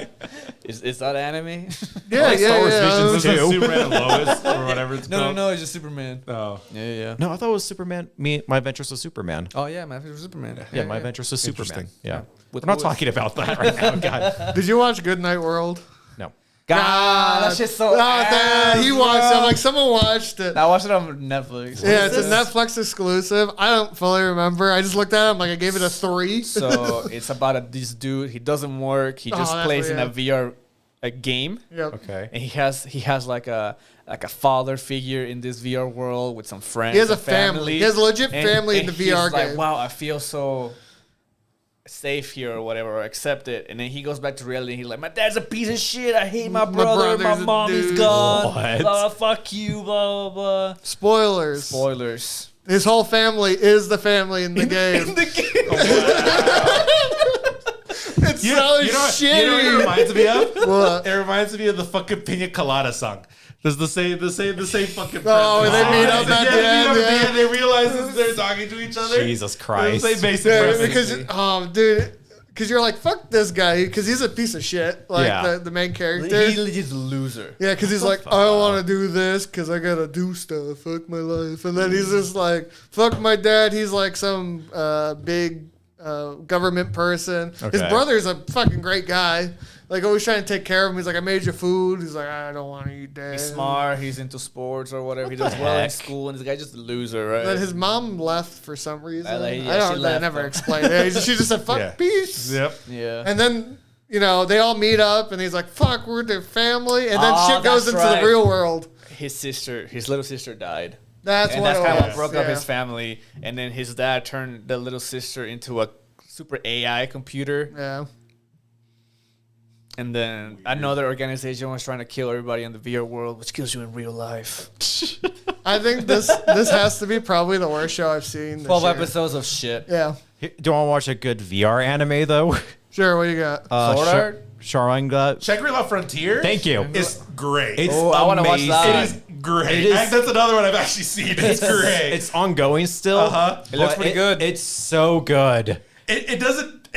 Speaker 2: Is that anime?
Speaker 1: Yeah,
Speaker 3: like
Speaker 1: yeah,
Speaker 3: Star Wars
Speaker 1: yeah.
Speaker 3: Visions
Speaker 4: This is
Speaker 3: too.
Speaker 4: Superman and Lois or whatever it's
Speaker 2: no,
Speaker 4: called.
Speaker 2: it's just Superman.
Speaker 4: Oh.
Speaker 2: Yeah.
Speaker 3: No, I thought it was Superman. My Adventures with Superman.
Speaker 2: Oh yeah, my favorite Superman.
Speaker 3: Yeah, my Adventures with Superman.
Speaker 4: Interesting.
Speaker 3: Yeah.
Speaker 2: With
Speaker 3: We're not
Speaker 2: Lewis.
Speaker 3: talking about that right now. God.
Speaker 1: Did you watch Good Night World?
Speaker 3: No.
Speaker 2: God, that shit's so.
Speaker 1: He watched it. I'm like, someone watched it.
Speaker 2: I watched it on Netflix.
Speaker 1: Yeah, it's a
Speaker 3: this?
Speaker 1: Netflix exclusive. I don't fully remember. I just looked at it. I'm like, I gave it a 3.
Speaker 2: So it's about this dude. He doesn't work. He just
Speaker 1: that's
Speaker 2: plays in
Speaker 1: what-
Speaker 2: a VR game,
Speaker 1: Yep.
Speaker 3: Okay.
Speaker 2: and he has like a father figure in this VR world with some friends.
Speaker 1: He has a
Speaker 2: and
Speaker 1: family. He has a legit family in the
Speaker 2: he's
Speaker 1: VR
Speaker 2: like,
Speaker 1: game.
Speaker 2: wow, I feel so safe here or whatever, or accept it. And then he goes back to reality. And he's like, my dad's a piece of shit. I hate my brother. My
Speaker 1: brother's a
Speaker 2: mom is
Speaker 1: dude."
Speaker 2: gone.
Speaker 3: What?
Speaker 2: Blah, fuck you. Blah blah blah.
Speaker 1: Spoilers.
Speaker 2: Spoilers.
Speaker 1: His whole family is the family in the game. It's so
Speaker 4: You know what
Speaker 1: shitty.
Speaker 4: it reminds me of?
Speaker 1: What?
Speaker 4: It reminds me of the fucking Pina Colada song. There's the same fucking.
Speaker 1: Oh,
Speaker 4: premise.
Speaker 1: they meet up at the end, yeah.
Speaker 4: They realize that they're talking to each other.
Speaker 3: Jesus
Speaker 4: The
Speaker 3: Christ.
Speaker 4: same basic
Speaker 1: Yeah,
Speaker 4: premise.
Speaker 1: because, dude, because you're like, fuck this guy, because he's a piece of shit, like
Speaker 3: Yeah.
Speaker 1: the main character.
Speaker 2: He's just a loser.
Speaker 1: Yeah, because he's like, I don't want to do this because I gotta do stuff. Fuck my life, and then he's just like, fuck my dad. He's like some big government person. His
Speaker 3: Okay.
Speaker 1: brother's a fucking great guy. Like always trying to take care of him. He's like, I made you food. He's like, I don't want to eat that.
Speaker 2: He's smart. He's into sports or whatever. He does well in
Speaker 3: heck?
Speaker 2: school, and this guy's just a loser, right?
Speaker 1: And then his mom left for some reason.
Speaker 2: like, yeah,
Speaker 1: I don't.
Speaker 2: she
Speaker 1: They
Speaker 2: left
Speaker 1: never
Speaker 2: him.
Speaker 1: explained it. She just said, "Fuck
Speaker 4: Yeah.
Speaker 1: peace."
Speaker 4: Yep.
Speaker 2: yeah.
Speaker 1: And then they all meet up, and he's like, "Fuck, we're their family." And then
Speaker 2: Oh,
Speaker 1: shit goes
Speaker 2: that's
Speaker 1: into
Speaker 2: right.
Speaker 1: the real world.
Speaker 2: his little sister died.
Speaker 1: That's
Speaker 2: And
Speaker 1: what
Speaker 2: that's
Speaker 1: it
Speaker 2: kind of
Speaker 1: was.
Speaker 2: what broke up
Speaker 1: Yeah.
Speaker 2: his family. And then his dad turned the little sister into a super AI computer.
Speaker 1: Yeah.
Speaker 2: And then another organization was trying to kill everybody in the VR world, which kills you in real life.
Speaker 1: I think this has to be probably the worst show I've seen. This
Speaker 2: 12
Speaker 1: year.
Speaker 2: episodes of shit.
Speaker 1: Yeah.
Speaker 3: Do you want to watch a good VR anime though?
Speaker 1: Sure. What do you got?
Speaker 2: Sword Art?
Speaker 3: Sharingan.
Speaker 4: Shangri-La Frontier.
Speaker 3: Thank you.
Speaker 4: It's great.
Speaker 3: It's
Speaker 2: Oh, I wanna watch
Speaker 3: amazing.
Speaker 2: that.
Speaker 4: It is great.
Speaker 3: It is-
Speaker 4: That's another one I've actually seen. It's great.
Speaker 3: It's ongoing still.
Speaker 2: It looks
Speaker 3: but
Speaker 2: pretty good.
Speaker 3: It's so good.
Speaker 4: It doesn't.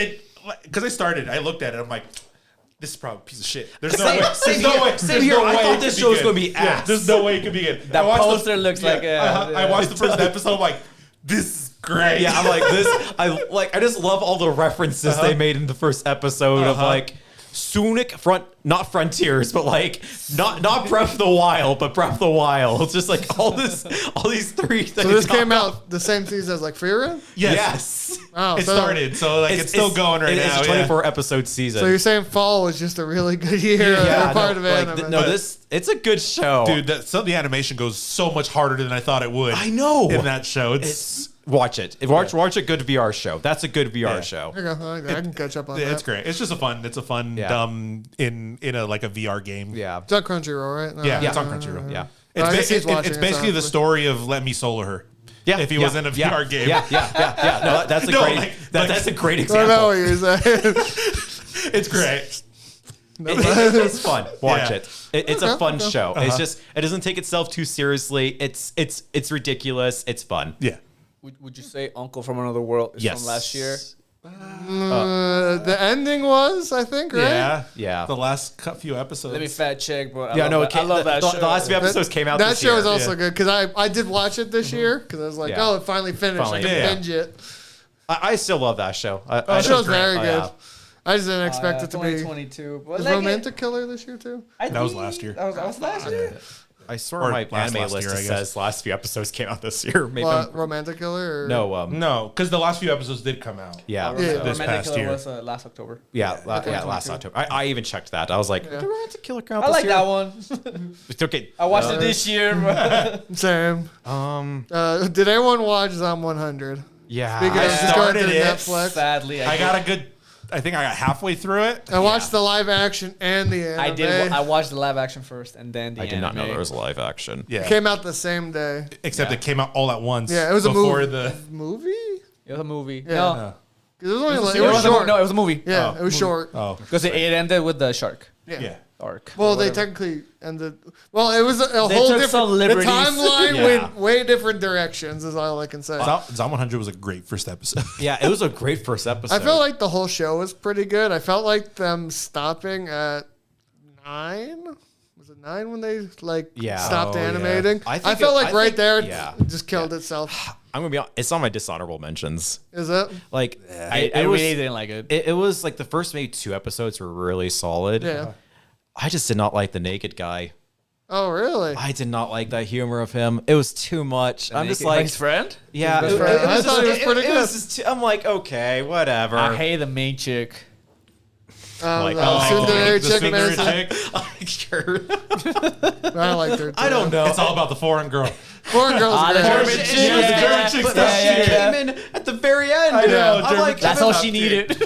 Speaker 4: Because I looked at it. I'm like, this is probably a piece of shit. There's no
Speaker 3: Same-
Speaker 4: way.
Speaker 3: same
Speaker 4: There's no
Speaker 3: here.
Speaker 4: way.
Speaker 3: Same
Speaker 4: There's
Speaker 3: here.
Speaker 4: no
Speaker 3: I
Speaker 4: way
Speaker 3: thought
Speaker 4: it
Speaker 3: this
Speaker 4: could
Speaker 3: show was
Speaker 4: good.
Speaker 3: gonna be
Speaker 4: Yeah,
Speaker 3: ass.
Speaker 4: there's no way it could be good.
Speaker 2: That
Speaker 4: I watched
Speaker 2: poster looks like
Speaker 4: I watched the first episode. I'm like, this is great.
Speaker 3: Yeah, I'm like this. I just love all the references they made in the first episode of like Sonic not Frontiers, but like not Breath of the Wild, but Breath of the Wild. It's just like all these three things.
Speaker 1: So this came out the same season as like Fear.
Speaker 3: Yes.
Speaker 1: Oh,
Speaker 4: It
Speaker 1: so,
Speaker 4: started, so like it's still going right now.
Speaker 3: It's a
Speaker 4: yeah.
Speaker 3: 24 episode season.
Speaker 1: So you're saying fall was just a really good year.
Speaker 3: yeah,
Speaker 1: or part
Speaker 3: no,
Speaker 1: of it.
Speaker 3: like, no, it's a good show,
Speaker 4: Dude, some of the animation goes so much harder than I thought it would.
Speaker 3: I know.
Speaker 4: In that show, it's
Speaker 3: Watch it. Watch a good VR show. That's a good VR
Speaker 4: Yeah.
Speaker 3: show.
Speaker 1: There you go. I like that. I can catch up on
Speaker 4: it's
Speaker 1: that.
Speaker 4: great. It's just a fun. It's a fun
Speaker 3: Yeah.
Speaker 4: dumb in a like a VR game.
Speaker 3: Yeah.
Speaker 1: It's on Crunchyroll, right? No,
Speaker 4: Yeah,
Speaker 1: no,
Speaker 4: it's on
Speaker 1: no, no,
Speaker 4: Crunchyroll.
Speaker 1: no.
Speaker 3: Yeah.
Speaker 1: I guess he's watching
Speaker 4: It's
Speaker 1: it,
Speaker 4: basically
Speaker 1: so
Speaker 4: the story of Let Me Solo Her.
Speaker 3: Yeah.
Speaker 4: If he was in a VR game.
Speaker 3: Yeah. No, that's a
Speaker 4: No,
Speaker 3: great.
Speaker 4: like-
Speaker 3: That's a great
Speaker 1: I
Speaker 3: example.
Speaker 1: know what you're saying.
Speaker 4: It's great.
Speaker 3: It's fun. Watch
Speaker 4: Yeah.
Speaker 3: it. It's a
Speaker 1: Okay,
Speaker 3: fun
Speaker 1: okay.
Speaker 3: show. It's just it doesn't take itself too seriously. It's ridiculous. It's fun.
Speaker 4: Yeah.
Speaker 2: Would you say Uncle from Another World is
Speaker 3: Yes.
Speaker 2: from last year?
Speaker 1: The ending was, I think, right?
Speaker 4: Yeah.
Speaker 3: Yeah.
Speaker 4: The last few episodes.
Speaker 2: Let me fact check, but
Speaker 3: Yeah, no,
Speaker 2: I love that show.
Speaker 3: the last few episodes came out
Speaker 1: That
Speaker 3: this
Speaker 1: show
Speaker 3: year.
Speaker 1: is also
Speaker 4: Yeah.
Speaker 1: good because I did watch it this year because I was like,
Speaker 3: Yeah.
Speaker 1: oh, it finally finished.
Speaker 3: Finally.
Speaker 1: I can
Speaker 4: Yeah.
Speaker 1: binge it.
Speaker 3: I still love that show.
Speaker 1: The show's very
Speaker 3: Oh,
Speaker 1: good.
Speaker 3: yeah.
Speaker 1: I just didn't expect it to be.
Speaker 2: 2022. But
Speaker 1: Is
Speaker 2: like
Speaker 1: Romantic Killer this year too?
Speaker 4: That was last year.
Speaker 2: That was last year.
Speaker 3: I swear
Speaker 4: Or
Speaker 3: my
Speaker 4: last
Speaker 3: anime list
Speaker 4: year, I guess.
Speaker 3: says last few episodes came out this year. Maybe
Speaker 1: What, Romantic Killer? Or?
Speaker 3: no.
Speaker 4: No, because the last few episodes did come out.
Speaker 3: Yeah.
Speaker 1: Yeah.
Speaker 4: This
Speaker 2: Romantic
Speaker 4: past
Speaker 2: Killer
Speaker 4: year.
Speaker 2: was last October.
Speaker 3: Last October. I even checked that. I was like,
Speaker 1: Yeah.
Speaker 3: did Romantic Killer come out
Speaker 2: I
Speaker 3: this
Speaker 2: like
Speaker 3: year?
Speaker 2: that one.
Speaker 3: It's okay.
Speaker 2: I watched it this year. But
Speaker 1: Same. Did anyone watch Zom 100?
Speaker 3: Yeah.
Speaker 1: Speaking
Speaker 4: I
Speaker 1: of just going to
Speaker 4: started it.
Speaker 1: Netflix,
Speaker 2: sadly,
Speaker 4: I got a good. I think I got halfway through it.
Speaker 1: I watched the live action and the anime.
Speaker 2: I did. I watched the live action first, and then the
Speaker 3: I did not know
Speaker 2: anime.
Speaker 3: there was a live action.
Speaker 4: Yeah.
Speaker 1: Came out the same day.
Speaker 4: Except
Speaker 2: Yeah.
Speaker 4: it came out all at once.
Speaker 1: Yeah, it was a
Speaker 4: before
Speaker 1: movie.
Speaker 4: the.
Speaker 1: Movie?
Speaker 2: It was a movie.
Speaker 1: Yeah.
Speaker 2: No,
Speaker 1: 'Cause it was only
Speaker 4: It was
Speaker 1: like,
Speaker 4: a
Speaker 1: it was
Speaker 4: series?
Speaker 1: short.
Speaker 2: No, it was a movie.
Speaker 1: Yeah,
Speaker 4: Oh,
Speaker 1: it was short.
Speaker 4: Oh.
Speaker 2: Because it ended with the shark
Speaker 1: Yeah.
Speaker 2: arc.
Speaker 1: Well,
Speaker 2: or
Speaker 1: they
Speaker 2: whatever.
Speaker 1: technically ended. Well, it was a
Speaker 2: They
Speaker 1: whole
Speaker 2: took
Speaker 1: different.
Speaker 2: some
Speaker 1: The
Speaker 2: liberties.
Speaker 1: timeline
Speaker 3: Yeah.
Speaker 1: went way different directions. Is all I can say.
Speaker 4: Zom 100 was a great first episode.
Speaker 3: Yeah, it was a great first episode.
Speaker 1: I felt like the whole show was pretty good. I felt like them stopping at 9. Was it 9 when they
Speaker 3: Yeah.
Speaker 1: stopped
Speaker 4: Oh, yeah.
Speaker 1: animating?
Speaker 3: I
Speaker 1: I,
Speaker 3: think
Speaker 1: felt
Speaker 3: it-
Speaker 1: like
Speaker 3: I
Speaker 1: right
Speaker 3: think-
Speaker 1: there,
Speaker 3: yeah.
Speaker 1: it just killed itself.
Speaker 3: I'm gonna be honest, it's on my dishonorable mentions.
Speaker 1: Is it?
Speaker 3: Like
Speaker 2: I
Speaker 3: it was,
Speaker 2: really didn't like it.
Speaker 3: it was like the first maybe 2 episodes were really solid.
Speaker 1: Yeah.
Speaker 3: I just did not like the naked guy.
Speaker 1: Oh, really?
Speaker 3: I did not like that humor of him. It was too much. I'm just
Speaker 2: Naked-
Speaker 3: like,
Speaker 2: his friend.
Speaker 3: yeah.
Speaker 1: His best friend. I thought he was pretty
Speaker 3: it was
Speaker 1: good.
Speaker 3: just I'm like, okay, whatever.
Speaker 2: I hate the main chick.
Speaker 3: Like,
Speaker 1: the
Speaker 3: oh,
Speaker 1: Tsundere
Speaker 4: the
Speaker 1: chick
Speaker 4: Tsundere
Speaker 1: man.
Speaker 4: chick.
Speaker 3: Like, sure.
Speaker 1: I liked her. Too.
Speaker 3: I don't know.
Speaker 4: It's all about the foreign girl.
Speaker 1: Foreign girls.
Speaker 2: Ah,
Speaker 1: are
Speaker 2: the
Speaker 1: great.
Speaker 2: German
Speaker 3: She-
Speaker 2: chick.
Speaker 3: she-
Speaker 4: the German chick
Speaker 3: but
Speaker 4: stuff.
Speaker 3: she
Speaker 2: Yeah.
Speaker 3: came in at the very end.
Speaker 4: I know,
Speaker 3: I'm
Speaker 4: German
Speaker 3: like,
Speaker 4: chick.
Speaker 2: That's all
Speaker 4: Top
Speaker 2: she
Speaker 4: tier.
Speaker 2: needed.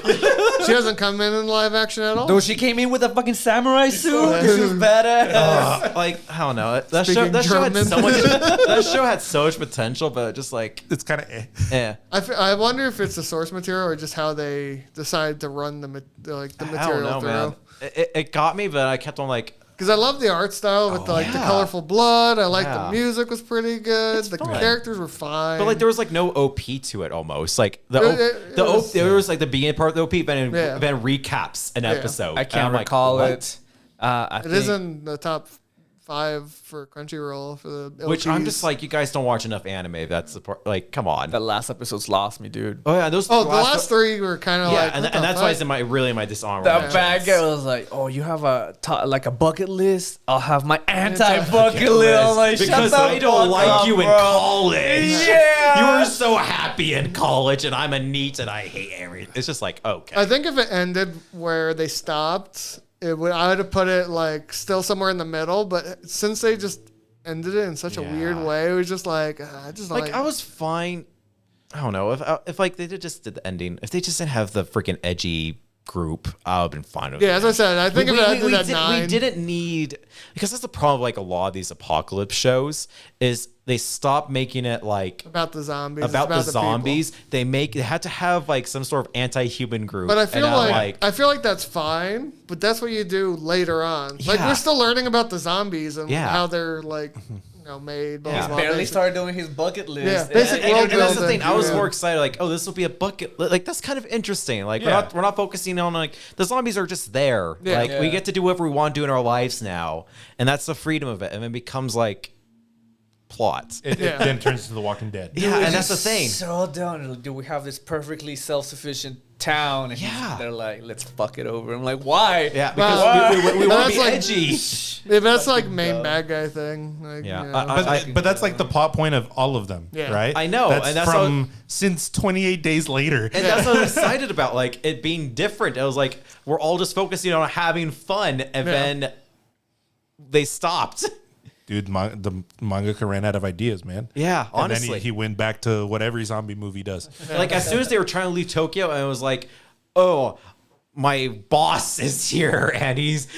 Speaker 1: She hasn't come in live action at all.
Speaker 2: Though she came in with a fucking samurai suit. She was badass.
Speaker 3: like I don't know. That show,
Speaker 1: Speaking
Speaker 3: that show had
Speaker 1: German.
Speaker 3: so much. That show had so much potential, but just like,
Speaker 4: It's kind of.
Speaker 3: eh.
Speaker 1: I wonder if it's the source material or just how they decide to run the
Speaker 3: I
Speaker 1: material
Speaker 3: don't know, man.
Speaker 1: through.
Speaker 3: It got me, but I kept on like,
Speaker 1: Because I love the art style with the
Speaker 3: yeah.
Speaker 1: colorful blood. I like
Speaker 3: Yeah.
Speaker 1: the music was pretty good. The
Speaker 3: fun.
Speaker 1: characters were fine.
Speaker 3: but like there was like no OP to it almost. Like the
Speaker 1: It was-
Speaker 3: there was like the beginning part of the OP, then
Speaker 1: Yeah.
Speaker 3: then recaps an
Speaker 1: Yeah.
Speaker 3: episode.
Speaker 2: I
Speaker 3: And
Speaker 2: can't
Speaker 3: I'm like,
Speaker 2: recall
Speaker 3: what?
Speaker 2: it. I
Speaker 1: it is in the top 5 for Crunchyroll for the
Speaker 3: Which I'm
Speaker 1: OPs.
Speaker 3: just like, you guys don't watch enough anime. That's the part. Like, come on.
Speaker 2: The last episode's lost me, dude.
Speaker 3: Oh yeah, those.
Speaker 1: Oh, the last 3 were kind of
Speaker 3: Yeah,
Speaker 1: like
Speaker 3: and
Speaker 1: what the
Speaker 3: that's why it's
Speaker 1: fuck?
Speaker 3: in my really my dishonorable.
Speaker 2: The
Speaker 3: mentions.
Speaker 2: bad guy was like, "Oh, you have like a bucket list. I'll have my anti-bucket list." I'm like,
Speaker 3: Because
Speaker 2: shut
Speaker 3: I
Speaker 2: the
Speaker 3: don't
Speaker 2: fuck
Speaker 3: like
Speaker 2: up,
Speaker 3: you in
Speaker 2: bro.
Speaker 3: college.
Speaker 2: Yeah.
Speaker 3: You were so happy in college, and I'm a NEET, and I hate everything. It's just like, okay.
Speaker 1: I think if it ended where they stopped, I would have put it like still somewhere in the middle. But since they just ended it in such a weird
Speaker 3: Yeah.
Speaker 1: way, it was just like I just
Speaker 3: like I was fine. I don't know if like they just did the ending. If they just didn't have the freaking edgy group, I would have been fine with
Speaker 1: Yeah,
Speaker 3: it.
Speaker 1: as I said, I think if it ended at 9.
Speaker 3: We didn't need, because that's the problem with like a lot of these apocalypse shows is they stop making it like
Speaker 1: about the zombies. It's
Speaker 3: about the
Speaker 1: people.
Speaker 3: zombies. They had to have like some sort of anti-human group.
Speaker 1: But I feel
Speaker 3: and
Speaker 1: I feel like that's fine. But that's what you do later on. Like
Speaker 3: Yeah.
Speaker 1: we're still learning about the zombies and
Speaker 3: Yeah.
Speaker 1: how they're like made. Blah,
Speaker 3: Yeah.
Speaker 1: blah, blah,
Speaker 2: Barely
Speaker 1: basic-
Speaker 2: started doing his bucket list.
Speaker 1: Yeah, basic
Speaker 3: and,
Speaker 1: world
Speaker 3: and that's the
Speaker 1: building.
Speaker 3: thing. I was
Speaker 1: Yeah.
Speaker 3: more excited. Like, oh, this will be a bucket. Like, that's kind of interesting. Like,
Speaker 4: Yeah.
Speaker 3: we're not focusing on like the zombies are just there.
Speaker 1: Yeah.
Speaker 3: Like, we
Speaker 2: Yeah.
Speaker 3: get to do whatever we want to do in our lives now, and that's the freedom of it. And it becomes like plot.
Speaker 4: It then turns into The Walking Dead.
Speaker 3: Yeah, and that's the thing.
Speaker 2: So done. Do we have this perfectly self-sufficient town? And
Speaker 3: Yeah.
Speaker 2: they're like, let's fuck it over. I'm like, why?
Speaker 3: Yeah,
Speaker 1: Well,
Speaker 3: because we
Speaker 1: but
Speaker 3: want to
Speaker 1: that's
Speaker 3: be
Speaker 1: like-
Speaker 3: edgy.
Speaker 1: Yeah, that's like main bad guy thing. Like,
Speaker 3: Yeah.
Speaker 1: you know.
Speaker 4: But that's like the plot point of all of them,
Speaker 1: Yeah.
Speaker 4: right?
Speaker 3: I know,
Speaker 4: That's
Speaker 3: and that's
Speaker 4: from since 28 days later.
Speaker 3: And that's what I'm excited about, like it being different. It was like we're all just focusing on having fun, and then they stopped.
Speaker 4: Dude, the mangaka ran out of ideas, man.
Speaker 3: Yeah,
Speaker 4: And
Speaker 3: honestly.
Speaker 4: then he went back to what every zombie movie does.
Speaker 3: Like as soon as they were trying to leave Tokyo, and it was like, oh, my boss is here, and he's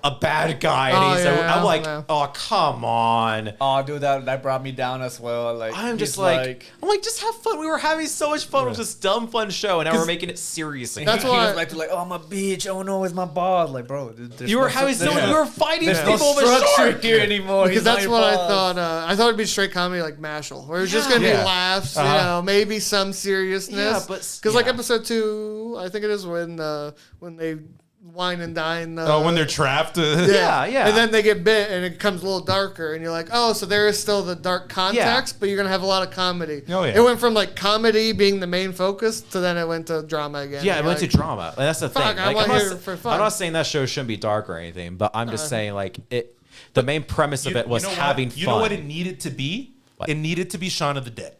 Speaker 3: a bad guy, and
Speaker 1: Oh,
Speaker 3: he's.
Speaker 1: yeah,
Speaker 3: I'm like,
Speaker 1: yeah.
Speaker 3: oh, come on.
Speaker 2: Oh, dude, that brought me down as well. Like,
Speaker 3: I'm just
Speaker 2: he's
Speaker 3: like, just have fun. We were having so much fun with this dumb fun show, and now we're making it serious again.
Speaker 1: That's
Speaker 2: he
Speaker 1: why-
Speaker 2: was like, oh, I'm a bitch. Oh no, it's my boss. Like, bro,
Speaker 3: You were having so
Speaker 2: there's
Speaker 3: we were fighting
Speaker 2: there's
Speaker 3: people
Speaker 2: no
Speaker 3: with a
Speaker 2: structure
Speaker 3: shark.
Speaker 2: here anymore.
Speaker 1: Because
Speaker 2: He's not
Speaker 1: that's
Speaker 2: your
Speaker 1: what I
Speaker 2: boss.
Speaker 1: thought. I thought it'd be straight comedy like Mashal, where it's just gonna
Speaker 4: Yeah.
Speaker 1: be laughs, you
Speaker 4: Uh-huh.
Speaker 1: know, maybe some seriousness.
Speaker 3: Yeah, but
Speaker 1: because like
Speaker 3: yeah.
Speaker 1: episode 2, I think it is when they wine and dine.
Speaker 4: When they're trapped.
Speaker 3: Yeah, yeah.
Speaker 1: And then they get bit, and it becomes a little darker, and you're like, oh, so there is still the dark context, but you're gonna have a lot of comedy.
Speaker 4: Oh, yeah.
Speaker 1: It went from like comedy being the main focus to then it went to drama again.
Speaker 3: Yeah, it
Speaker 1: You're
Speaker 3: went to
Speaker 1: like,
Speaker 3: drama. And that's the
Speaker 1: Fuck,
Speaker 3: thing.
Speaker 1: I
Speaker 3: Like,
Speaker 1: want
Speaker 3: I'm, not,
Speaker 1: here for fun.
Speaker 3: I'm not saying that show shouldn't be dark or anything, but I'm just saying like it. The main premise of it was
Speaker 4: you know
Speaker 3: having
Speaker 4: what?
Speaker 3: fun.
Speaker 4: You know what it needed to be?
Speaker 3: What?
Speaker 4: It needed to be Shaun of the Dead.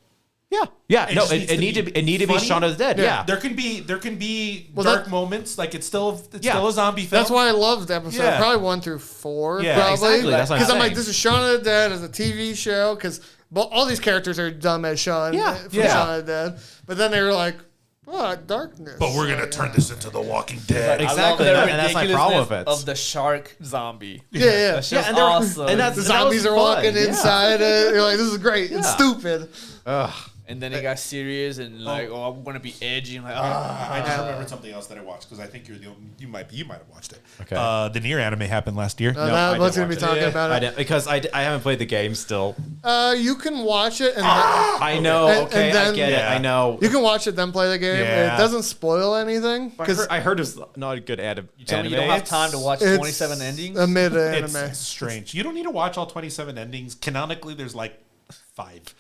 Speaker 3: Yeah,
Speaker 4: It
Speaker 3: no,
Speaker 4: just
Speaker 3: it
Speaker 4: needs to
Speaker 3: needed
Speaker 4: be
Speaker 3: to be, it needed to be
Speaker 4: funny.
Speaker 3: Shaun of the Dead. Yeah,
Speaker 4: There can be
Speaker 1: Well,
Speaker 4: dark
Speaker 1: that-
Speaker 4: moments. Like it's still
Speaker 3: Yeah.
Speaker 4: a zombie film.
Speaker 1: That's why I loved episode
Speaker 4: Yeah.
Speaker 1: probably 1 through 4.
Speaker 4: Yeah,
Speaker 1: probably
Speaker 3: exactly, that's what I'm
Speaker 1: because I'm like,
Speaker 3: saying.
Speaker 1: this is Shaun of the Dead as a TV show because all these characters are dumb as Shaun.
Speaker 3: Yeah,
Speaker 1: from
Speaker 3: yeah.
Speaker 1: Shaun of the Dead. But then they were like, what darkness?
Speaker 4: But we're gonna
Speaker 1: Like,
Speaker 4: turn this into The Walking Dead.
Speaker 3: Exactly,
Speaker 2: I love
Speaker 3: and that's my problem with it.
Speaker 2: Of the shark zombie.
Speaker 1: Yeah, yeah.
Speaker 2: That's
Speaker 3: Yeah,
Speaker 2: just
Speaker 3: and they're-
Speaker 2: awesome.
Speaker 3: and that's-
Speaker 1: The
Speaker 3: that
Speaker 1: zombies
Speaker 3: was
Speaker 1: are
Speaker 3: fun,
Speaker 1: walking
Speaker 3: yeah.
Speaker 1: inside it. You're like, this is great. It's
Speaker 3: Yeah.
Speaker 1: stupid.
Speaker 2: and then it got serious and like, oh, I'm gonna be edgy. I'm like,
Speaker 4: I just remembered something else that I watched because I think you're the only, you might have watched it.
Speaker 3: Okay.
Speaker 4: The Nier anime happened last year.
Speaker 3: I
Speaker 1: That was
Speaker 3: didn't
Speaker 1: going to be
Speaker 3: watch
Speaker 1: talking
Speaker 4: Yeah.
Speaker 1: about
Speaker 3: I
Speaker 1: it.
Speaker 3: didn't, because I haven't played the game still.
Speaker 1: You can watch it and
Speaker 3: I know.
Speaker 1: And-
Speaker 3: okay,
Speaker 1: and
Speaker 3: I
Speaker 1: then-
Speaker 3: get it.
Speaker 4: Yeah.
Speaker 3: I know.
Speaker 1: you can watch it then play the game.
Speaker 4: Yeah.
Speaker 1: It doesn't spoil anything
Speaker 3: Because
Speaker 1: because
Speaker 3: I heard it's not a good anime.
Speaker 2: you tell me you don't have time to watch
Speaker 1: it's
Speaker 2: 27 endings.
Speaker 1: a mid
Speaker 4: It's
Speaker 1: anime.
Speaker 4: strange. You don't need to watch all 27 endings. Canonically, there's like 5.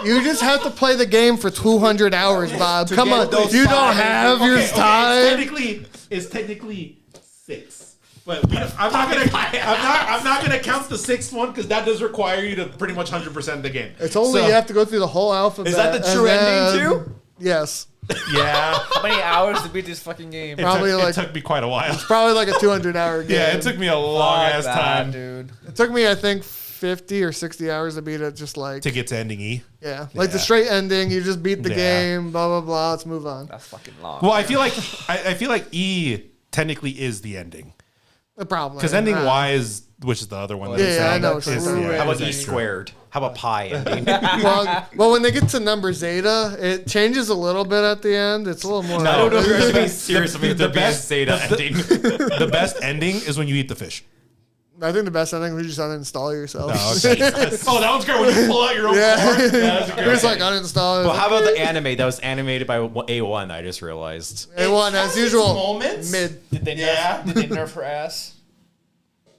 Speaker 1: You just have to play the game for 200 hours, Bob. Come
Speaker 4: get
Speaker 1: on,
Speaker 4: those
Speaker 1: you don't
Speaker 4: 5
Speaker 1: have your
Speaker 4: Okay,
Speaker 1: time.
Speaker 4: It's technically 6. But I'm not gonna count the 6th one because that does require you to pretty much 100% the game.
Speaker 1: It's only
Speaker 4: So-
Speaker 1: you have to go through the whole alphabet.
Speaker 3: Is that the
Speaker 1: and
Speaker 3: true ending
Speaker 1: then-
Speaker 3: too?
Speaker 1: Yes,
Speaker 4: Yeah.
Speaker 2: How many hours to beat this fucking game?
Speaker 1: Probably
Speaker 4: it
Speaker 1: like-
Speaker 4: took me quite a while.
Speaker 1: probably like a 200-hour game.
Speaker 4: Yeah, it took me a long
Speaker 2: Fuck
Speaker 4: ass
Speaker 2: that,
Speaker 4: time
Speaker 2: dude.
Speaker 1: It took me, I think, 50 or 60 hours to beat it. Just like
Speaker 4: to get to ending E.
Speaker 1: yeah, like the
Speaker 4: Yeah.
Speaker 1: straight ending. You just beat the
Speaker 4: Yeah.
Speaker 1: game. Blah blah blah. Let's move on.
Speaker 2: That's fucking long.
Speaker 4: Well, I feel like E technically is the ending
Speaker 1: The problem
Speaker 4: because ending Y is, which is the other one. that
Speaker 1: Yeah,
Speaker 4: I'm
Speaker 1: yeah, I
Speaker 4: saying,
Speaker 1: know what you're
Speaker 4: is-
Speaker 1: saying.
Speaker 4: yeah,
Speaker 3: How about
Speaker 4: is
Speaker 3: E
Speaker 4: true.
Speaker 3: squared? How about pi ending?
Speaker 1: well, when they get to number Zeta, it changes a little bit at the end. It's a little more.
Speaker 3: I don't know if you're being serious. I mean, the best Zeta ending.
Speaker 4: The best ending is when you eat the fish.
Speaker 1: I think the best ending is just uninstall yourself.
Speaker 4: Oh, okay. Oh, that one's great when you pull out your own
Speaker 1: Yeah.
Speaker 4: card. Yeah, that's a great
Speaker 1: You're just like
Speaker 4: ending.
Speaker 1: uninstall.
Speaker 3: Well, how about the anime that was animated by A1? I just realized.
Speaker 1: A1 as
Speaker 4: has its
Speaker 1: usual.
Speaker 4: moments.
Speaker 1: Mid.
Speaker 2: Did they
Speaker 4: Yeah.
Speaker 2: nerf, did they nerf her ass?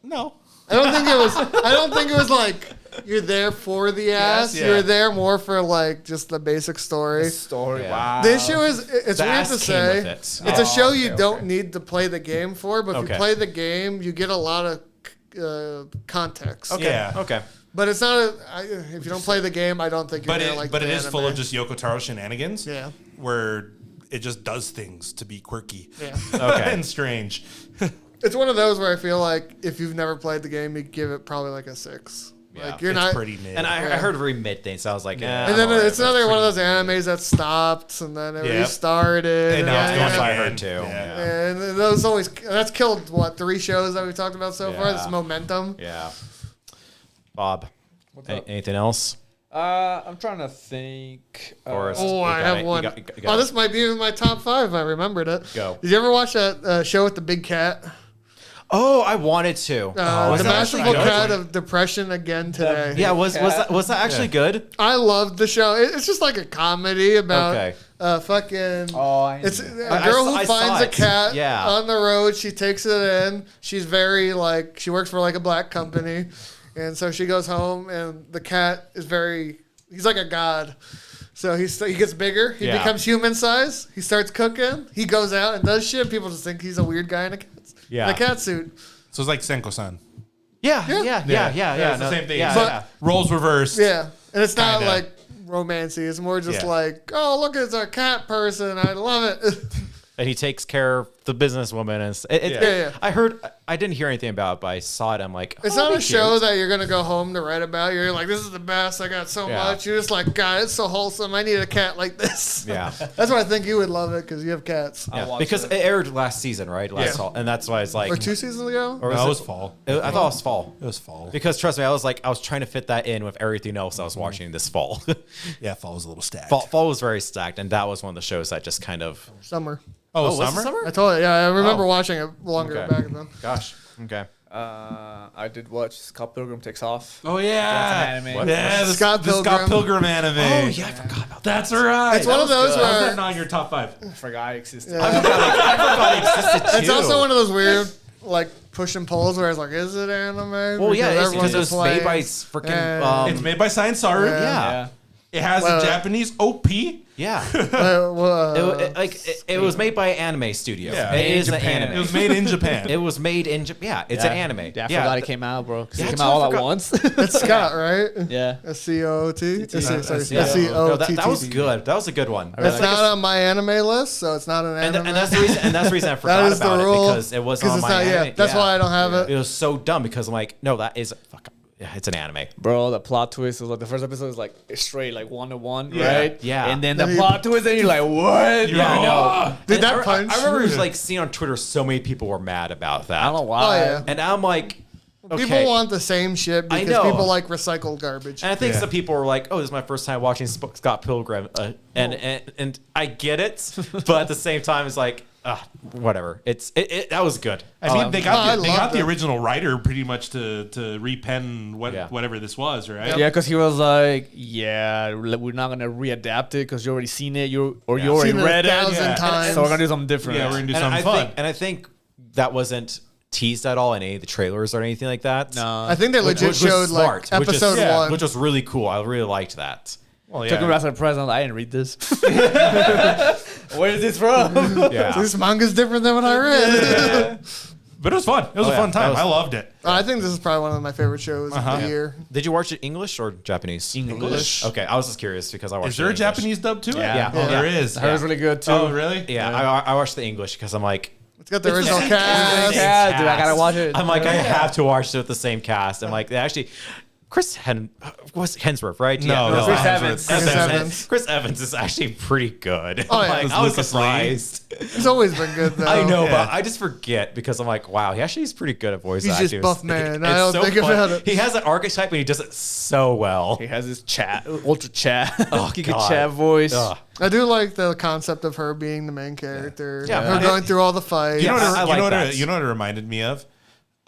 Speaker 4: No.
Speaker 1: I don't think it was like you're there for the ass.
Speaker 4: yeah.
Speaker 1: You're there more for like just the basic story.
Speaker 2: Story.
Speaker 3: Yeah.
Speaker 2: Wow.
Speaker 1: This show is it's
Speaker 3: The
Speaker 1: weird
Speaker 3: ass
Speaker 1: to
Speaker 3: came
Speaker 1: say.
Speaker 3: with it.
Speaker 1: It's a show you
Speaker 2: okay,
Speaker 1: don't
Speaker 2: okay.
Speaker 1: need to play the game for, but if
Speaker 3: Okay.
Speaker 1: you play the game, you get a lot of context.
Speaker 3: Okay.
Speaker 4: Yeah.
Speaker 3: Okay.
Speaker 1: But it's not. If you don't play the game, I don't think you're
Speaker 4: But
Speaker 1: gonna
Speaker 4: it,
Speaker 1: like.
Speaker 4: but
Speaker 1: the
Speaker 4: it is
Speaker 1: anime.
Speaker 4: full of just Yoko Taro shenanigans.
Speaker 1: Yeah.
Speaker 4: Where it just does things to be quirky.
Speaker 1: Yeah.
Speaker 3: Okay.
Speaker 4: and strange.
Speaker 1: It's one of those where I feel like if you've never played the game, you give it probably like a 6. Like you're
Speaker 4: It's
Speaker 1: not.
Speaker 4: pretty mid.
Speaker 3: And I heard very mid things, so I was like, yeah.
Speaker 1: And then
Speaker 3: I'm alright
Speaker 1: it's
Speaker 3: with it.
Speaker 1: another one of those animes that stopped and then it
Speaker 4: Yep.
Speaker 1: restarted.
Speaker 4: And now it's
Speaker 3: Yeah,
Speaker 4: going
Speaker 3: that's what I
Speaker 4: again.
Speaker 3: heard too.
Speaker 4: Yeah.
Speaker 1: And those always that's killed what 3 shows that we've talked about so far.
Speaker 3: Yeah.
Speaker 1: This momentum.
Speaker 3: Yeah. Bob,
Speaker 2: What's up?
Speaker 3: anything else?
Speaker 2: I'm trying to think.
Speaker 3: Forrest.
Speaker 1: Oh,
Speaker 3: You
Speaker 1: I
Speaker 3: got
Speaker 1: have
Speaker 3: it. You
Speaker 1: one.
Speaker 3: got- you got
Speaker 1: Oh,
Speaker 3: it.
Speaker 1: this might be in my top 5. I remembered it.
Speaker 3: Go.
Speaker 1: Did you ever watch that show with the big cat?
Speaker 3: Oh, I wanted to.
Speaker 1: The
Speaker 3: that
Speaker 1: Masterful
Speaker 4: actually
Speaker 1: Cat
Speaker 4: good?
Speaker 1: of Depression again today.
Speaker 3: Yeah, was that actually good?
Speaker 1: I loved the show. It's just like a comedy about
Speaker 3: Okay.
Speaker 1: fucking.
Speaker 2: Oh, I
Speaker 1: It's a
Speaker 3: I
Speaker 1: girl
Speaker 3: saw
Speaker 1: who finds a
Speaker 3: it.
Speaker 1: cat
Speaker 3: Yeah.
Speaker 1: on the road. She takes it in. She's very like she works for like a black company, and so she goes home and the cat is very. He's like a god. So he gets bigger. He
Speaker 3: Yeah.
Speaker 1: becomes human size. He starts cooking. He goes out and does shit. People just think he's a weird guy in a cat suit.
Speaker 4: So it's like Senko-san.
Speaker 3: Yeah.
Speaker 1: Yeah.
Speaker 4: It's the same thing.
Speaker 3: Yeah,
Speaker 1: But-
Speaker 3: yeah.
Speaker 4: Roles reversed.
Speaker 1: Yeah, and it's not
Speaker 4: Kinda.
Speaker 1: like romancy. It's more just
Speaker 4: Yeah.
Speaker 1: like, oh, look, it's a cat person. I love it.
Speaker 3: And he takes care of the businesswoman. And
Speaker 1: Yeah.
Speaker 3: I heard, I didn't hear anything about it, but I saw it. I'm like,
Speaker 1: It's
Speaker 3: oh,
Speaker 1: not a
Speaker 3: that'd be
Speaker 1: show
Speaker 3: cute.
Speaker 1: that you're gonna go home to write about. You're like, this is the best. I got so
Speaker 3: Yeah.
Speaker 1: much. You're just like, God, it's so wholesome. I need a cat like this.
Speaker 3: Yeah.
Speaker 1: That's why I think you would love it because you have cats.
Speaker 3: Yeah,
Speaker 2: watch
Speaker 3: because
Speaker 2: it.
Speaker 3: it aired last season, right? Last
Speaker 4: Yeah.
Speaker 3: fall, and that's why it's like,
Speaker 1: Or 2 seasons ago.
Speaker 3: or
Speaker 4: No,
Speaker 3: was
Speaker 4: it was fall.
Speaker 3: I thought it was fall.
Speaker 4: It was fall.
Speaker 3: Because trust me, I was trying to fit that in with everything else I was watching this fall.
Speaker 4: Yeah, fall was a little stacked.
Speaker 3: fall was very stacked, and that was one of the shows that just kind of.
Speaker 1: Summer.
Speaker 4: Oh,
Speaker 3: was it
Speaker 4: summer?
Speaker 3: summer?
Speaker 1: I told you. Yeah, I remember
Speaker 3: Oh.
Speaker 1: watching it longer
Speaker 3: Okay.
Speaker 1: back then.
Speaker 3: Gosh. Okay.
Speaker 2: I did watch Scott Pilgrim Takes Off.
Speaker 4: Oh yeah,
Speaker 2: That's an anime.
Speaker 3: What?
Speaker 4: Yeah, the
Speaker 1: Scott
Speaker 4: the Scott
Speaker 1: Pilgrim.
Speaker 4: Pilgrim anime.
Speaker 3: Oh yeah, I forgot about that.
Speaker 4: That's right.
Speaker 1: It's one of those
Speaker 4: How's
Speaker 1: where
Speaker 4: that not in your top 5?
Speaker 2: I forgot it existed.
Speaker 1: Yeah.
Speaker 3: I forgot it existed too.
Speaker 1: it's also one of those weird like push and pulls where it's like, is it anime?
Speaker 3: Well, yeah, it's
Speaker 1: everyone's
Speaker 3: because it was
Speaker 1: playing.
Speaker 3: made by freaking.
Speaker 1: Yeah.
Speaker 4: It's made by Science Saru.
Speaker 1: Yeah.
Speaker 3: Yeah.
Speaker 4: It has
Speaker 1: Well,
Speaker 4: a Japanese OP.
Speaker 3: Yeah.
Speaker 1: It
Speaker 3: It was made by Anime Studio.
Speaker 4: Yeah.
Speaker 3: It
Speaker 2: In
Speaker 3: is an
Speaker 2: Japan.
Speaker 3: anime.
Speaker 4: It was made in Japan.
Speaker 3: It was made in Japan. Yeah, it's an anime.
Speaker 2: Yeah, I forgot it came out, bro. Because
Speaker 3: Yeah,
Speaker 2: it came
Speaker 3: that's
Speaker 2: out
Speaker 3: what I
Speaker 2: all at
Speaker 3: forgot.
Speaker 2: once.
Speaker 1: It's Scott, right?
Speaker 2: yeah.
Speaker 1: SCOT. Sorry,
Speaker 3: Yeah. No,
Speaker 1: SCOT.
Speaker 3: that was good. That was a good one.
Speaker 1: That's not on my anime list, so it's not an anime.
Speaker 3: And that's the reason. And that's the reason I forgot
Speaker 1: is the
Speaker 3: about
Speaker 1: rule,
Speaker 3: it because it wasn't
Speaker 1: 'cause
Speaker 3: on
Speaker 1: it's
Speaker 3: my
Speaker 1: not- yeah,
Speaker 3: anime.
Speaker 1: that's why I don't have it.
Speaker 3: It was so dumb because I'm like, no, that is fuck. Yeah, it's an anime.
Speaker 2: Bro, the plot twist was like the first episode was like straight like 1-to-1,
Speaker 4: Yeah.
Speaker 2: right?
Speaker 3: Yeah.
Speaker 2: And then the
Speaker 1: Then you-
Speaker 2: plot twist, and you're like, what?
Speaker 3: Yeah, I know.
Speaker 1: Did
Speaker 3: And
Speaker 1: that
Speaker 3: I,
Speaker 1: punch?
Speaker 3: I remember like seeing on Twitter so many people were mad about that.
Speaker 2: I don't know
Speaker 1: Oh,
Speaker 2: why.
Speaker 1: yeah.
Speaker 3: And I'm like, okay.
Speaker 1: People want the same shit
Speaker 3: I
Speaker 1: because
Speaker 3: know.
Speaker 1: people like recycled garbage.
Speaker 3: And I think
Speaker 4: Yeah.
Speaker 3: some people were like, "Oh, this is my first time watching Scott Pilgrim," and I get it, but at the same time, it's like, whatever. That was good.
Speaker 4: I mean, they got
Speaker 1: I
Speaker 4: the,
Speaker 1: loved
Speaker 4: the
Speaker 1: it.
Speaker 4: original writer pretty much to repen
Speaker 3: Yeah.
Speaker 4: whatever this was, right?
Speaker 2: Yeah, because he was like, yeah, we're not going to readapt it because you already seen it, you already
Speaker 1: Seen it
Speaker 2: read
Speaker 1: 1,000
Speaker 2: it.
Speaker 1: times.
Speaker 2: So we're going to do something different.
Speaker 4: Yeah, we're gonna do
Speaker 3: And
Speaker 4: something fun.
Speaker 3: I think that wasn't teased at all in any of the trailers or anything like that.
Speaker 2: No.
Speaker 1: I think they legit
Speaker 3: was
Speaker 1: showed
Speaker 3: smart,
Speaker 1: like
Speaker 3: which is-
Speaker 1: episode
Speaker 3: yeah,
Speaker 1: 1.
Speaker 3: which was really cool. I really liked that.
Speaker 4: Well,
Speaker 2: Took him
Speaker 4: yeah.
Speaker 2: as a present. I didn't read this. Where is this from?
Speaker 3: Yeah.
Speaker 1: This manga's different than what I read.
Speaker 4: But it was fun. It was a
Speaker 3: yeah,
Speaker 4: fun time.
Speaker 3: that was-
Speaker 4: I loved it.
Speaker 1: I think this is probably one of my favorite shows of the year.
Speaker 3: Did you watch it English or Japanese?
Speaker 2: English.
Speaker 3: Okay, I was just curious because I watched.
Speaker 4: Is there
Speaker 3: it
Speaker 4: a
Speaker 3: in English.
Speaker 4: Japanese dub to it?
Speaker 2: Yeah.
Speaker 3: Yeah.
Speaker 4: Oh, there is.
Speaker 2: I heard it was really good too.
Speaker 4: Oh, really?
Speaker 3: Yeah, I watched the English because I'm like,
Speaker 1: It's got the
Speaker 3: It's
Speaker 1: original
Speaker 3: the same
Speaker 1: cast.
Speaker 2: Yeah, dude, I gotta watch it.
Speaker 3: I'm like, I have to watch it with the same cast. I'm like, they actually, was Hemsworth, right?
Speaker 4: No,
Speaker 3: Yeah,
Speaker 2: Chris
Speaker 4: Hemsworth.
Speaker 2: Evans.
Speaker 1: Chris Evans.
Speaker 3: Chris Evans is actually pretty good.
Speaker 1: Oh, yeah.
Speaker 3: Like,
Speaker 1: It was
Speaker 3: I was
Speaker 4: Lucas
Speaker 3: surprised.
Speaker 1: He's always been good though.
Speaker 3: I know,
Speaker 4: Yeah.
Speaker 3: but I just forget because I'm like, wow, he actually is pretty good at voice
Speaker 1: He's
Speaker 3: acting.
Speaker 1: just buff man.
Speaker 3: It's
Speaker 1: I don't
Speaker 3: so
Speaker 1: think
Speaker 3: fun.
Speaker 1: about it.
Speaker 3: He has an archetype and he does it so well.
Speaker 2: He has his chat, ultra chat,
Speaker 3: Oh,
Speaker 2: Giga
Speaker 3: God.
Speaker 2: chat voice.
Speaker 3: Ugh.
Speaker 1: I do like the concept of her being the main character.
Speaker 3: Yeah.
Speaker 1: Her going through all the fights.
Speaker 4: You know,
Speaker 3: Yeah,
Speaker 4: what
Speaker 3: I
Speaker 4: it,
Speaker 3: like
Speaker 4: you, know what
Speaker 3: that.
Speaker 4: it, you know what it reminded me of?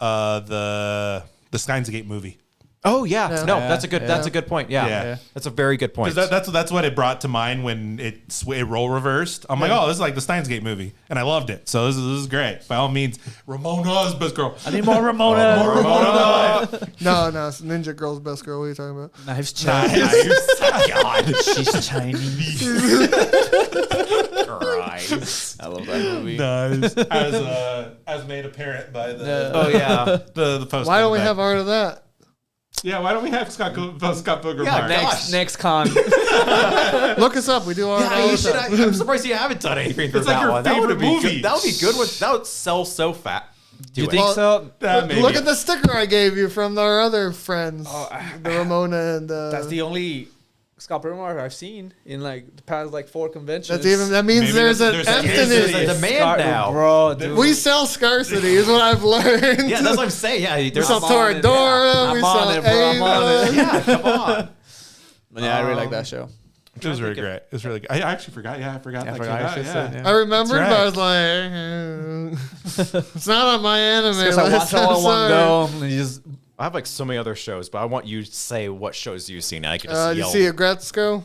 Speaker 4: The Steins Gate movie.
Speaker 3: Oh yeah.
Speaker 1: Yeah.
Speaker 3: No,
Speaker 2: Yeah.
Speaker 3: that's a good point. Yeah.
Speaker 4: Yeah.
Speaker 3: That's a very good point.
Speaker 4: Because that's what it brought to mind when it role reversed. I'm like, oh, this is like the Steins Gate movie, and I loved it. So this is great. By all means, Ramona's best girl.
Speaker 2: I need more Ramona.
Speaker 4: More Ramona.
Speaker 1: No, it's Ninja Girl's best girl. What are you talking about?
Speaker 2: Knives chat.
Speaker 3: God.
Speaker 2: She's Chinese.
Speaker 3: Christ.
Speaker 2: I love that movie.
Speaker 4: Nice. As made apparent by the
Speaker 3: Oh yeah.
Speaker 4: the post.
Speaker 1: Why don't we have art of that?
Speaker 4: Yeah, why don't we have Scott Pilgrim?
Speaker 3: Yeah,
Speaker 4: art?
Speaker 3: next-
Speaker 2: Next con.
Speaker 1: Look us up. We do art
Speaker 3: Yeah,
Speaker 1: all
Speaker 3: you
Speaker 1: the
Speaker 3: should.
Speaker 1: time.
Speaker 3: I'm surprised you haven't done anything for
Speaker 4: It's like
Speaker 3: that
Speaker 4: your
Speaker 3: one. That would
Speaker 4: favorite
Speaker 3: be
Speaker 4: movie.
Speaker 3: good. That would be good. That would sell so fast. Do
Speaker 2: You think
Speaker 1: Well,
Speaker 2: so?
Speaker 4: Maybe.
Speaker 1: Look at the sticker I gave you from our other friends,
Speaker 2: Oh,
Speaker 1: the Ramona and
Speaker 2: That's the only Scott Pilgrim arc I've seen in like the past like 4 conventions.
Speaker 1: that means
Speaker 4: Maybe
Speaker 1: there's an
Speaker 4: there's
Speaker 1: emptiness.
Speaker 3: a demand
Speaker 2: Scott-
Speaker 3: now.
Speaker 2: bro. Dude.
Speaker 1: We sell scarcity, is what I've learned.
Speaker 3: Yeah, that's what I'm saying. Yeah,
Speaker 1: we
Speaker 3: there's
Speaker 1: sell
Speaker 2: I'm on it.
Speaker 1: Toradora,
Speaker 2: I'm
Speaker 1: we
Speaker 2: on
Speaker 1: sell
Speaker 2: it, bro. I'm on it.
Speaker 1: Ava.
Speaker 3: yeah, come on.
Speaker 2: But yeah, I really like that show.
Speaker 4: It was really great. It was really good. I actually forgot. Yeah, I forgot.
Speaker 2: Yeah, I
Speaker 4: that
Speaker 2: forgot
Speaker 4: came
Speaker 2: I
Speaker 4: out,
Speaker 2: should
Speaker 4: yeah.
Speaker 2: say,
Speaker 1: I remembered,
Speaker 4: That's
Speaker 1: but I
Speaker 4: right.
Speaker 1: was like, it's not on my anime
Speaker 2: Because I
Speaker 1: list.
Speaker 2: watched all
Speaker 1: I'm
Speaker 2: in one
Speaker 1: sorry.
Speaker 2: go and you just
Speaker 3: I have like so many other shows, but I want you to say what shows you've seen. And I can just
Speaker 1: Did you
Speaker 3: yell.
Speaker 1: see Agretzko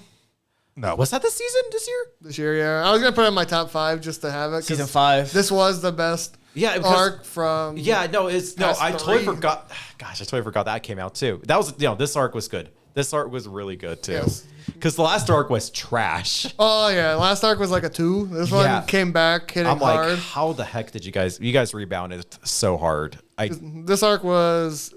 Speaker 4: No.
Speaker 3: Was that the season this year?
Speaker 1: this year? Yeah, I was gonna put it in my top 5 just to have it. 'cause
Speaker 2: season 5.
Speaker 1: This was the best
Speaker 3: Yeah, because,
Speaker 1: arc from.
Speaker 3: yeah, no, it's no.
Speaker 1: Past
Speaker 3: I totally
Speaker 1: 3.
Speaker 3: forgot. Gosh, I totally forgot that came out too. That was this arc was good. This arc was really good too.
Speaker 1: Yes.
Speaker 3: Because the last arc was trash.
Speaker 1: Oh yeah, last arc was like a 2. This
Speaker 3: Yeah.
Speaker 1: one came back hitting
Speaker 3: I'm like,
Speaker 1: hard.
Speaker 3: how the heck did you guys rebounded so hard?
Speaker 1: This arc was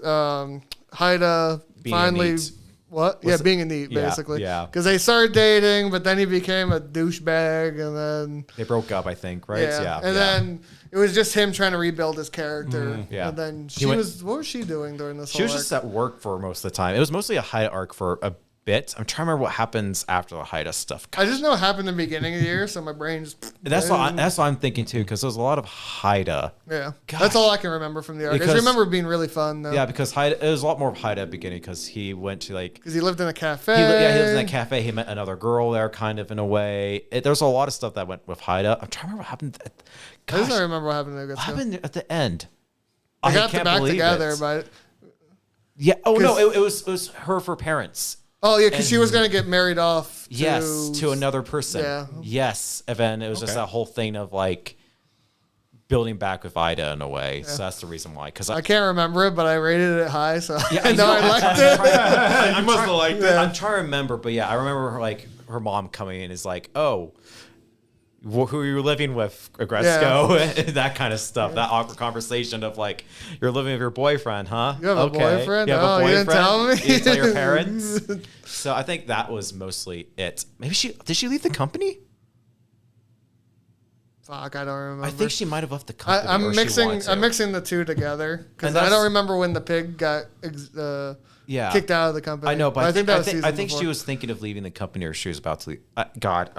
Speaker 1: Haida
Speaker 3: Being a
Speaker 1: finally
Speaker 3: neat.
Speaker 1: what?
Speaker 3: Was
Speaker 1: Yeah,
Speaker 3: it-
Speaker 1: being a neat
Speaker 3: Yeah,
Speaker 1: basically.
Speaker 3: yeah.
Speaker 1: Because they started dating, but then he became a douchebag, and then
Speaker 3: They broke up, I think, right?
Speaker 1: yeah, and then it was just him trying to rebuild his character.
Speaker 3: yeah.
Speaker 1: And then
Speaker 3: He went-
Speaker 1: what was she doing during this?
Speaker 3: she
Speaker 1: whole
Speaker 3: was just
Speaker 1: arc?
Speaker 3: at work for most of the time. It was mostly a Haida arc for a bit. I'm trying to remember what happens after the Haida stuff.
Speaker 1: I just know it happened in the beginning of the year, so my brain just.
Speaker 3: That's what I'm thinking too, because there's a lot of Haida.
Speaker 1: Yeah,
Speaker 3: Gosh.
Speaker 1: that's all I can remember from the arc. I
Speaker 3: Because-
Speaker 1: just remember it being really fun though.
Speaker 3: Yeah, because Haida, it was a lot more of Haida at the beginning because he went to like
Speaker 1: because he lived in a cafe.
Speaker 3: he lives in that cafe. He met another girl there, kind of in a way. There's a lot of stuff that went with Haida. I'm trying to remember what happened.
Speaker 1: I just
Speaker 3: Gosh,
Speaker 1: don't remember what happened to
Speaker 3: what
Speaker 1: Agretzko.
Speaker 3: happened at the end?
Speaker 1: They
Speaker 3: I
Speaker 1: got
Speaker 3: can't
Speaker 1: back
Speaker 3: believe
Speaker 1: together,
Speaker 3: it.
Speaker 1: but
Speaker 3: Yeah. Oh no,
Speaker 1: 'Cause-
Speaker 3: it was her for parents.
Speaker 1: oh yeah, because she
Speaker 3: And-
Speaker 1: was gonna get married off.
Speaker 3: Yes, to another person.
Speaker 1: Yeah.
Speaker 3: Yes, and then it was just
Speaker 4: Okay.
Speaker 3: that whole thing of like building back with Ida in a way. So that's the reason why. Because
Speaker 1: I can't remember it, but I rated it high, so
Speaker 3: Yeah,
Speaker 1: I know I liked it.
Speaker 4: You must have liked it.
Speaker 3: I'm trying to remember, but yeah, I remember her, like her mom coming in is like, "Oh, who are you living with, Agretzko?" that kind of stuff. That awkward conversation of like, "You're living with your boyfriend, huh?
Speaker 1: You have a boyfriend?
Speaker 3: You have a
Speaker 1: Oh, you
Speaker 3: boyfriend?
Speaker 1: didn't tell me?
Speaker 3: You didn't tell your parents." So I think that was mostly it. Maybe did she leave the company?
Speaker 1: Fuck, I don't remember.
Speaker 3: I think she might have left the company.
Speaker 1: I'm
Speaker 3: or she
Speaker 1: mixing.
Speaker 3: wanted to.
Speaker 1: I'm mixing the two together because
Speaker 3: And
Speaker 1: I
Speaker 3: that's-
Speaker 1: don't remember when the pig got
Speaker 3: Yeah.
Speaker 1: kicked out of the company.
Speaker 3: I know, but I think
Speaker 1: that was
Speaker 3: I
Speaker 1: season
Speaker 3: think
Speaker 1: before.
Speaker 3: she was thinking of leaving the company, or she was about to leave. God,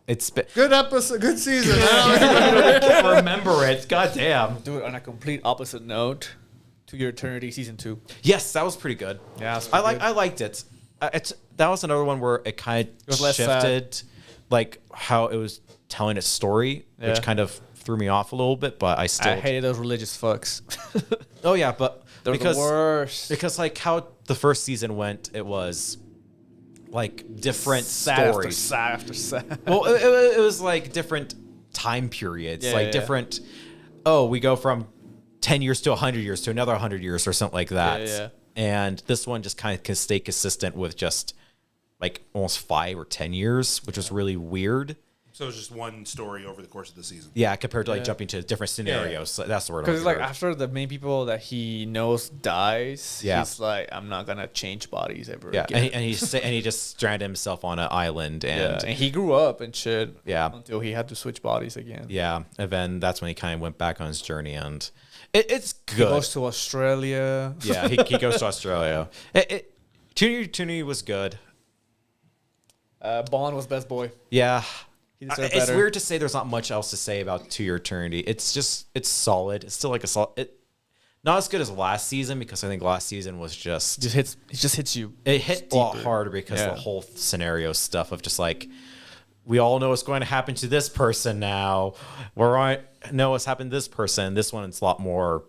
Speaker 3: it's been.
Speaker 1: Good episode, good season. I don't remember.
Speaker 3: I can't remember it. God damn.
Speaker 2: do it on a complete opposite note. To Your Eternity season 2.
Speaker 3: Yes, that was pretty good.
Speaker 2: Yeah, that's
Speaker 3: I
Speaker 2: pretty good.
Speaker 3: liked it. That was another one where it kind of
Speaker 2: was less
Speaker 3: shifted, like how it was telling its story,
Speaker 2: Yeah.
Speaker 3: which kind of threw me off a little bit. But I still.
Speaker 2: I hated those religious fucks.
Speaker 3: Oh yeah, but
Speaker 2: They're
Speaker 3: because
Speaker 2: the worst.
Speaker 3: because like how the first season went, it was like different
Speaker 2: sad
Speaker 3: stories.
Speaker 2: after sad after sad.
Speaker 3: Well, it was like different time periods,
Speaker 2: Yeah,
Speaker 3: like
Speaker 2: yeah.
Speaker 3: different. Oh, we go from 10 years to 100 years to another 100 years or something like that.
Speaker 2: Yeah.
Speaker 3: And this one just kind of can stay consistent with just like almost 5 or 10 years, which was really weird.
Speaker 4: So it's just one story over the course of the season.
Speaker 3: Yeah, compared to like
Speaker 2: Yeah.
Speaker 3: jumping to different scenarios. So that's the word. I'm
Speaker 2: Because it's like
Speaker 3: looking for.
Speaker 2: after the main people that he knows dies,
Speaker 3: Yeah.
Speaker 2: he's like, I'm not gonna change bodies ever
Speaker 3: Yeah,
Speaker 2: again.
Speaker 3: and he just stranded himself on an island,
Speaker 2: Yeah,
Speaker 3: and
Speaker 2: and he grew up and shit.
Speaker 3: Yeah.
Speaker 2: Until he had to switch bodies again.
Speaker 3: yeah, and then that's when he kind of went back on his journey, and it's
Speaker 2: He
Speaker 3: good.
Speaker 2: goes to Australia.
Speaker 3: Yeah, he goes to Australia. Tuni was good.
Speaker 2: Bond was best boy.
Speaker 3: Yeah.
Speaker 2: He deserved
Speaker 3: It's
Speaker 2: better.
Speaker 3: weird to say there's not much else to say about To Your Eternity. It's solid. It's still like a solid. Not as good as last season because I think last season was
Speaker 2: It just hits you.
Speaker 3: it hit a lot
Speaker 2: deeper.
Speaker 3: harder because
Speaker 2: Yeah.
Speaker 3: the whole scenario stuff of just like we all know what's going to happen to this person now. Know what's happened to this person. This one it's a lot more.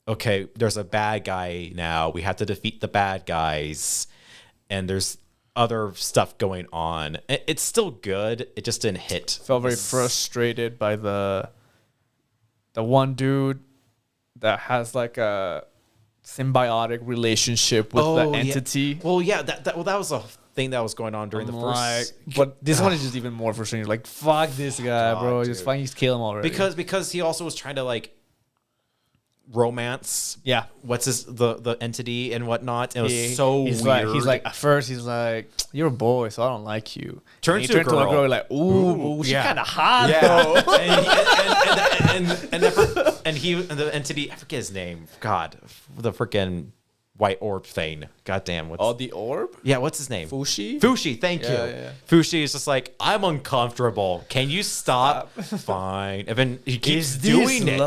Speaker 3: Okay, there's a bad guy now. We have to defeat the bad guys, and there's other stuff going on. It's still good. It just didn't hit.
Speaker 2: Felt very frustrated by the one dude that has like a symbiotic relationship with the
Speaker 3: yeah.
Speaker 2: entity.
Speaker 3: Well, yeah, that was a thing that was going on during
Speaker 2: I'm
Speaker 3: the first.
Speaker 2: like, but this one is just even more frustrating. Like, fuck this guy,
Speaker 3: God,
Speaker 2: bro. Just
Speaker 3: dude.
Speaker 2: fucking kill him already.
Speaker 3: because he also was trying to like romance.
Speaker 2: yeah,
Speaker 3: What's the entity and whatnot. It was
Speaker 2: He-
Speaker 3: so
Speaker 2: he's
Speaker 3: weird.
Speaker 2: Like at first he's like, you're a boy, so I don't like you.
Speaker 3: Turns
Speaker 2: And he
Speaker 3: to a
Speaker 2: turned to a
Speaker 3: girl.
Speaker 2: girl like, ooh, she's
Speaker 3: yeah.
Speaker 2: kind of hot
Speaker 3: yeah,
Speaker 2: though.
Speaker 3: and the entity, I forget his name. God, the freaking white orb thing. Goddamn.
Speaker 2: The orb?
Speaker 3: Yeah, what's his name?
Speaker 2: Fushi?
Speaker 3: Fushi, thank you.
Speaker 2: Yeah.
Speaker 3: Fushi is just like, I'm uncomfortable. Can you stop? Fine. And then he keeps doing it.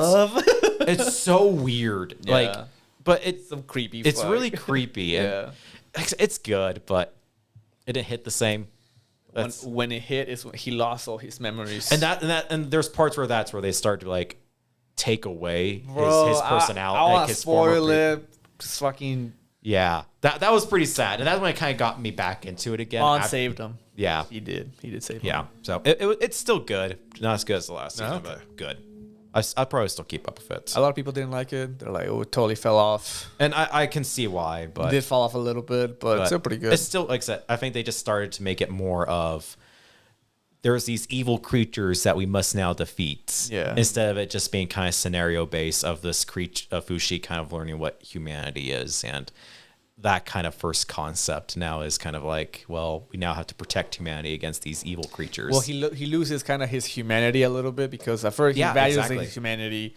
Speaker 3: It's so weird.
Speaker 2: Yeah.
Speaker 3: Like, but it's
Speaker 2: Some creepy
Speaker 3: It's
Speaker 2: fuck.
Speaker 3: really creepy. And it's good, but it didn't hit the same.
Speaker 2: When it hit is when he lost all his memories.
Speaker 3: And there's parts where they start to like take away
Speaker 2: Bro,
Speaker 3: his personality.
Speaker 2: I
Speaker 3: like
Speaker 2: want to
Speaker 3: his
Speaker 2: spoil
Speaker 3: former
Speaker 2: it. Just fucking
Speaker 3: Yeah, that was pretty sad, and that's when it kind of got me back into it again.
Speaker 2: Bond saved him.
Speaker 3: Yeah,
Speaker 2: He did save him.
Speaker 3: yeah. So it's still good, not as good as the last season,
Speaker 2: okay.
Speaker 3: but good. I probably still keep up with it,
Speaker 2: A lot of people didn't like it. They're like, oh, it totally fell off.
Speaker 3: and I can see why, but
Speaker 2: It did fall off a little bit, but it's still pretty good.
Speaker 3: It's still, like I said, I think they just started to make it more of there's these evil creatures that we must now defeat.
Speaker 2: Yeah.
Speaker 3: Instead of it just being kind of scenario based of this creature of Fushi kind of learning what humanity is, and that kind of first concept now is kind of like, well, we now have to protect humanity against these evil creatures.
Speaker 2: Well, he loses kind of his humanity a little bit because at first he values his humanity,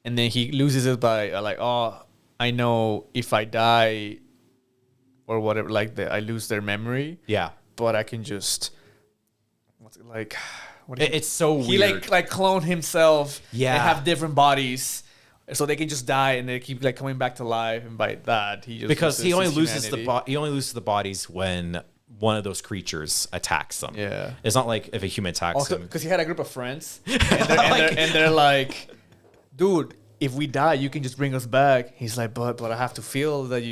Speaker 2: and then he loses it by like, oh, I know if I die or whatever, like I lose their memory.
Speaker 3: Yeah,
Speaker 2: but I can just what's it like?
Speaker 3: It's so weird.
Speaker 2: He like clone himself.
Speaker 3: Yeah.
Speaker 2: And have different bodies. So they can just die and they keep like coming back to life, and by that he just
Speaker 3: because he only loses
Speaker 2: humanity.
Speaker 3: he only loses the bodies when one of those creatures attacks them.
Speaker 2: Yeah.
Speaker 3: It's not like if a human attacks him.
Speaker 2: Because he had a group of friends, and they're like, dude, if we die, you can just bring us back. He's like, but I have to feel that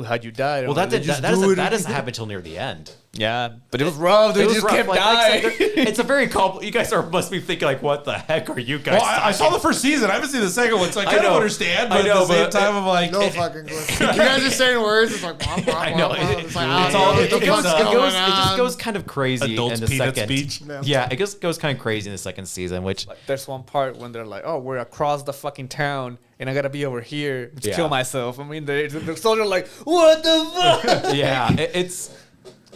Speaker 2: how'd you died.
Speaker 3: Well, that doesn't happen until near the end.
Speaker 2: Yeah, but it was rough. They just kept dying.
Speaker 3: It's a very you guys must be thinking like, what the heck are you guys?
Speaker 4: Well, I saw the first season. I haven't seen the second one, so I kind of understand. But
Speaker 3: I know,
Speaker 4: at the same
Speaker 3: but
Speaker 4: time, I'm like,
Speaker 1: No fucking clue. You guys are saying words. It's like, blah, blah,
Speaker 3: I know.
Speaker 1: blah, blah. It's like,
Speaker 3: It's all,
Speaker 1: what the fuck's going
Speaker 3: it just
Speaker 1: on?
Speaker 3: goes kind of crazy
Speaker 4: Adults
Speaker 3: in the
Speaker 4: peanut
Speaker 3: second.
Speaker 4: speech.
Speaker 3: Yeah, it just goes kind of crazy in the second season, which
Speaker 2: There's one part when they're like, oh, we're across the fucking town, and I gotta be over here to kill myself. I mean, the soldier are like, what the fuck?
Speaker 3: yeah,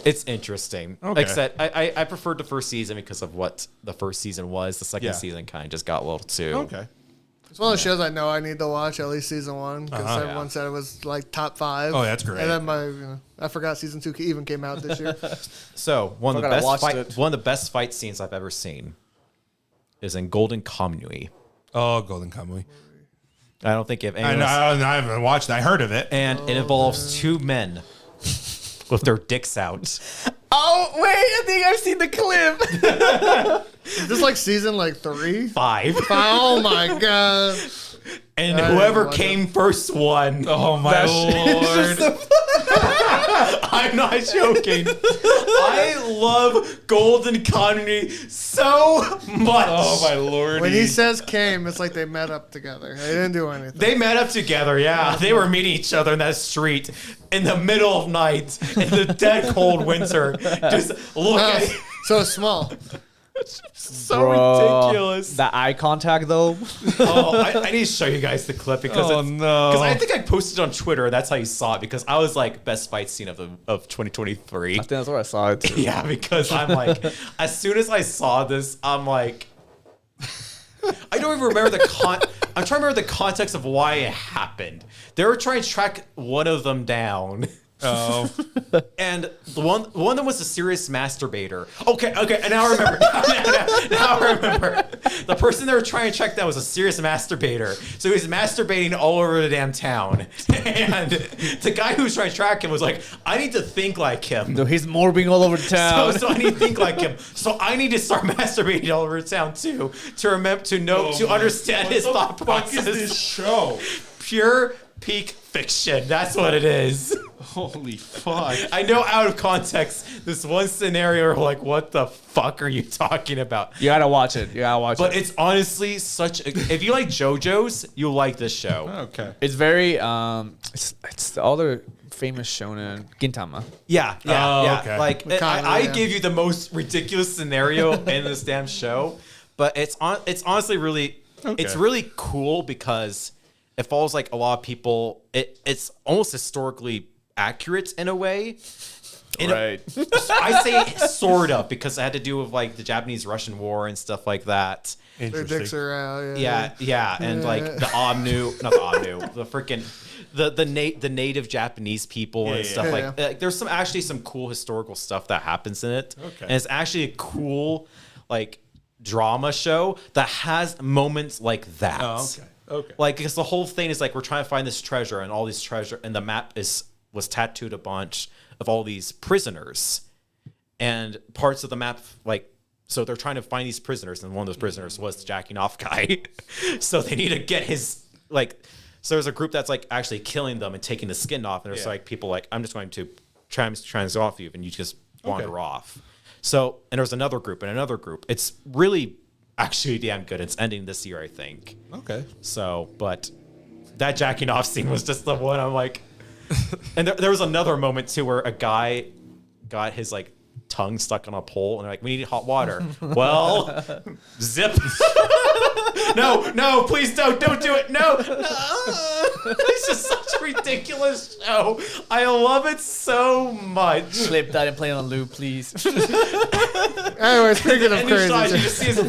Speaker 3: it's interesting.
Speaker 4: Okay.
Speaker 3: Like I said, I preferred the first season because of what the first season was. The second season kind of just got a little too.
Speaker 4: Okay.
Speaker 1: It's one of those shows I know I need to watch at least season one because everyone said it was like top 5.
Speaker 4: Oh, that's great.
Speaker 1: And then I forgot season 2 even came out this year.
Speaker 3: So one of
Speaker 2: it.
Speaker 3: the best fight scenes I've ever seen is in Golden Kamuy.
Speaker 4: Oh, Golden Kamuy.
Speaker 3: I don't think if
Speaker 4: I
Speaker 3: anyone
Speaker 4: haven't watched it. I heard of it.
Speaker 3: and it involves two men with their dicks out.
Speaker 2: Oh, wait, I think I've seen the clip.
Speaker 1: Is this like season 3?
Speaker 3: 5.
Speaker 1: Oh my god.
Speaker 3: And
Speaker 1: I
Speaker 3: whoever
Speaker 1: didn't
Speaker 3: came first won.
Speaker 4: Oh my lord!
Speaker 3: I'm not joking. I love Golden Kamuy so much.
Speaker 4: Oh my lord!
Speaker 1: When he says came, it's like they met up together. They didn't do anything.
Speaker 3: They met up together, yeah. They were meeting each other in that street in the middle of night in the dead cold winter. Just look at it.
Speaker 1: So small.
Speaker 3: So ridiculous.
Speaker 2: The eye contact, though.
Speaker 3: Oh, I need to show you guys the clip because
Speaker 4: Oh, no.
Speaker 3: because I think I posted it on Twitter. That's how you saw it because I was like best fight scene of 2023.
Speaker 2: I think that's where I saw it, too.
Speaker 3: Yeah, because I'm like, as soon as I saw this, I'm like, I don't even remember I'm trying to remember the context of why it happened. They were trying to track one of them down.
Speaker 4: Oh,
Speaker 3: And the one of them was a serious masturbator. Okay, and now I remember. Now I remember. The person they were trying to track down was a serious masturbator. So he was masturbating all over the damn town. And the guy who was trying to track him was like, I need to think like him.
Speaker 2: So he's morbing all over town.
Speaker 3: So I need to think like him. So I need to start masturbating all over town too to remember to understand his thought process.
Speaker 4: What is this show?
Speaker 3: Pure peak fiction. That's what it is.
Speaker 4: Holy fuck!
Speaker 3: I know out of context, this one scenario, like, what the fuck are you talking about?
Speaker 2: You gotta watch it.
Speaker 3: But it's honestly such a, if you like JoJo's, you'll like this show.
Speaker 4: Okay.
Speaker 2: It's very it's the other famous shonen Gintama.
Speaker 3: Yeah.
Speaker 4: okay.
Speaker 3: Like, I give you the most ridiculous scenario in this damn show, but it's honestly really, it's really cool because it follows like a lot of people. It's almost historically accurate in a way.
Speaker 2: Right.
Speaker 3: I say sort of because it had to do with like the Japanese-Russian War and stuff like that.
Speaker 1: Their dicks are out.
Speaker 3: Yeah, and like the Omnu, not the Omnu, the freaking the native Japanese people and stuff like that. There's some cool historical stuff that happens in it, and it's actually a cool like drama show that has moments like that.
Speaker 4: Oh, okay.
Speaker 3: Like because the whole thing is like we're trying to find this treasure and all these treasure, and the map was tattooed a bunch of all these prisoners, and parts of the map like. So they're trying to find these prisoners, and one of those prisoners was the jacking off guy. So they need to get his like. So there's a group that's like actually killing them and taking the skin off, and there's like people like I'm just going to trans off you, and you just wander off. So and there's another group and another group. It's really actually damn good. It's ending this year, I think.
Speaker 4: Okay.
Speaker 3: So, but that jacking off scene was just the one I'm like. And there was another moment too where a guy got his like. Tongue stuck on a pole, and they're like, "We need hot water." Well, zip. No, please don't do it. No. It's just such a ridiculous show. I love it so much.
Speaker 2: Clip that and play on a loop, please.
Speaker 1: Anyway, speaking of crazy,
Speaker 3: you just see his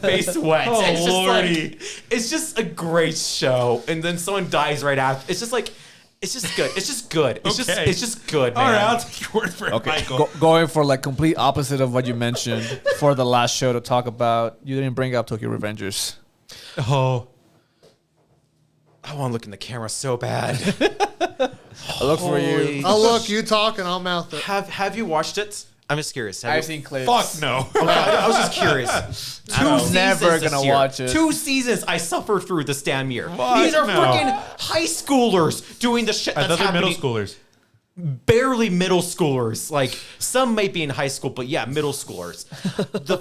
Speaker 3: face wet.
Speaker 4: Oh,
Speaker 3: it's just
Speaker 4: Lordy.
Speaker 3: like, it's just a great show, and then someone dies right after. It's just like. It's just good. It's just good. It's just good, man.
Speaker 4: All right, I'll take your word for it, Michael.
Speaker 2: Going for like complete opposite of what you mentioned for the last show to talk about. You didn't bring up Tokyo Revengers.
Speaker 4: Oh.
Speaker 3: I want to look in the camera so bad.
Speaker 2: I look for you.
Speaker 1: I'll look. You talk, and I'll mouth it.
Speaker 3: Have you watched it? I'm just curious.
Speaker 2: I've seen clips.
Speaker 4: Fuck no.
Speaker 3: Okay, I was just curious.
Speaker 2: I'm never gonna watch it.
Speaker 3: 2 seasons I suffered through this damn year.
Speaker 4: What?
Speaker 3: These are
Speaker 4: No.
Speaker 3: freaking high schoolers doing the shit that's
Speaker 4: Another
Speaker 3: happening.
Speaker 4: middle schoolers.
Speaker 3: Barely middle schoolers. Like some might be in high school, but yeah, middle schoolers. The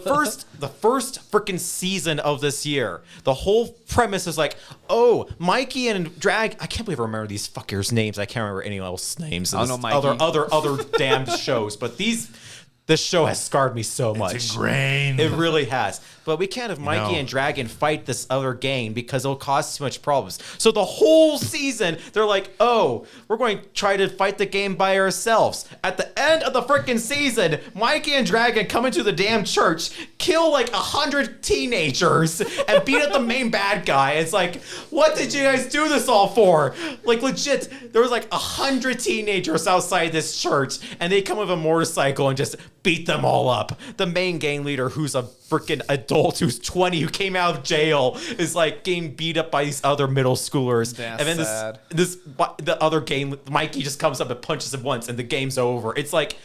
Speaker 3: first freaking season of this year, the whole premise is like, oh, Mikey and Drag. I can't believe I remember these fuckers' names. I can't remember anyone else's names.
Speaker 2: I don't know Mikey.
Speaker 3: Other damn shows, but this show has scarred me so much.
Speaker 4: It's ingrained.
Speaker 3: It really has. But we can't have Mikey
Speaker 4: No.
Speaker 3: and Dragon fight this other gang because it'll cause too much problems. So the whole season, they're like, oh, we're going to try to fight the game by ourselves. At the end of the freaking season, Mikey and Dragon come into the damn church, kill like 100 teenagers, and beat up the main bad guy. It's like, what did you guys do this all for? Like legit, there was like 100 teenagers outside this church, and they come with a motorcycle and just beat them all up. The main gang leader, who's a freaking adult who's 20, who came out of jail, is like getting beat up by these other middle schoolers.
Speaker 2: That's
Speaker 3: and then
Speaker 2: sad.
Speaker 3: the other gang, Mikey just comes up and punches him once, and the game's over. It's like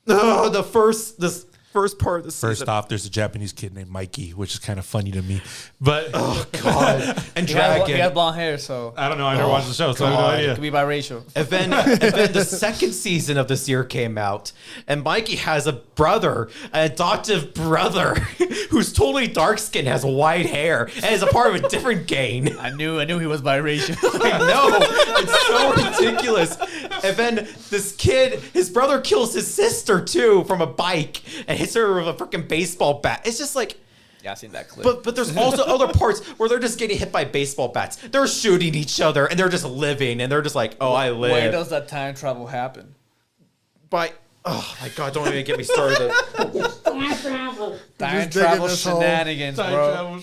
Speaker 3: this first part of the season.
Speaker 4: First off, there's a Japanese kid named Mikey, which is kind of funny to me. But
Speaker 3: Oh God! And
Speaker 2: He
Speaker 3: Dragon.
Speaker 2: has blonde hair, so
Speaker 4: I don't know. I never watched the show, so I have no
Speaker 2: it
Speaker 4: idea.
Speaker 2: could be biracial.
Speaker 3: And then the second season of this year came out, and Mikey has a brother, an adoptive brother, who's totally dark skinned, has white hair, and is a part of a different gang.
Speaker 2: I knew he was biracial.
Speaker 3: I know, it's so ridiculous. And then this kid, his brother kills his sister too from a bike and hits her with a freaking baseball bat. It's just like.
Speaker 2: Yeah, I seen that clip.
Speaker 3: But there's also other parts where they're just getting hit by baseball bats. They're shooting each other and they're just living and they're just like, oh, I live.
Speaker 2: Where does that time travel happen?
Speaker 3: Oh my God, don't even get me started.
Speaker 2: Time
Speaker 1: digging
Speaker 2: travel
Speaker 1: this hole.
Speaker 2: shenanigans, bro.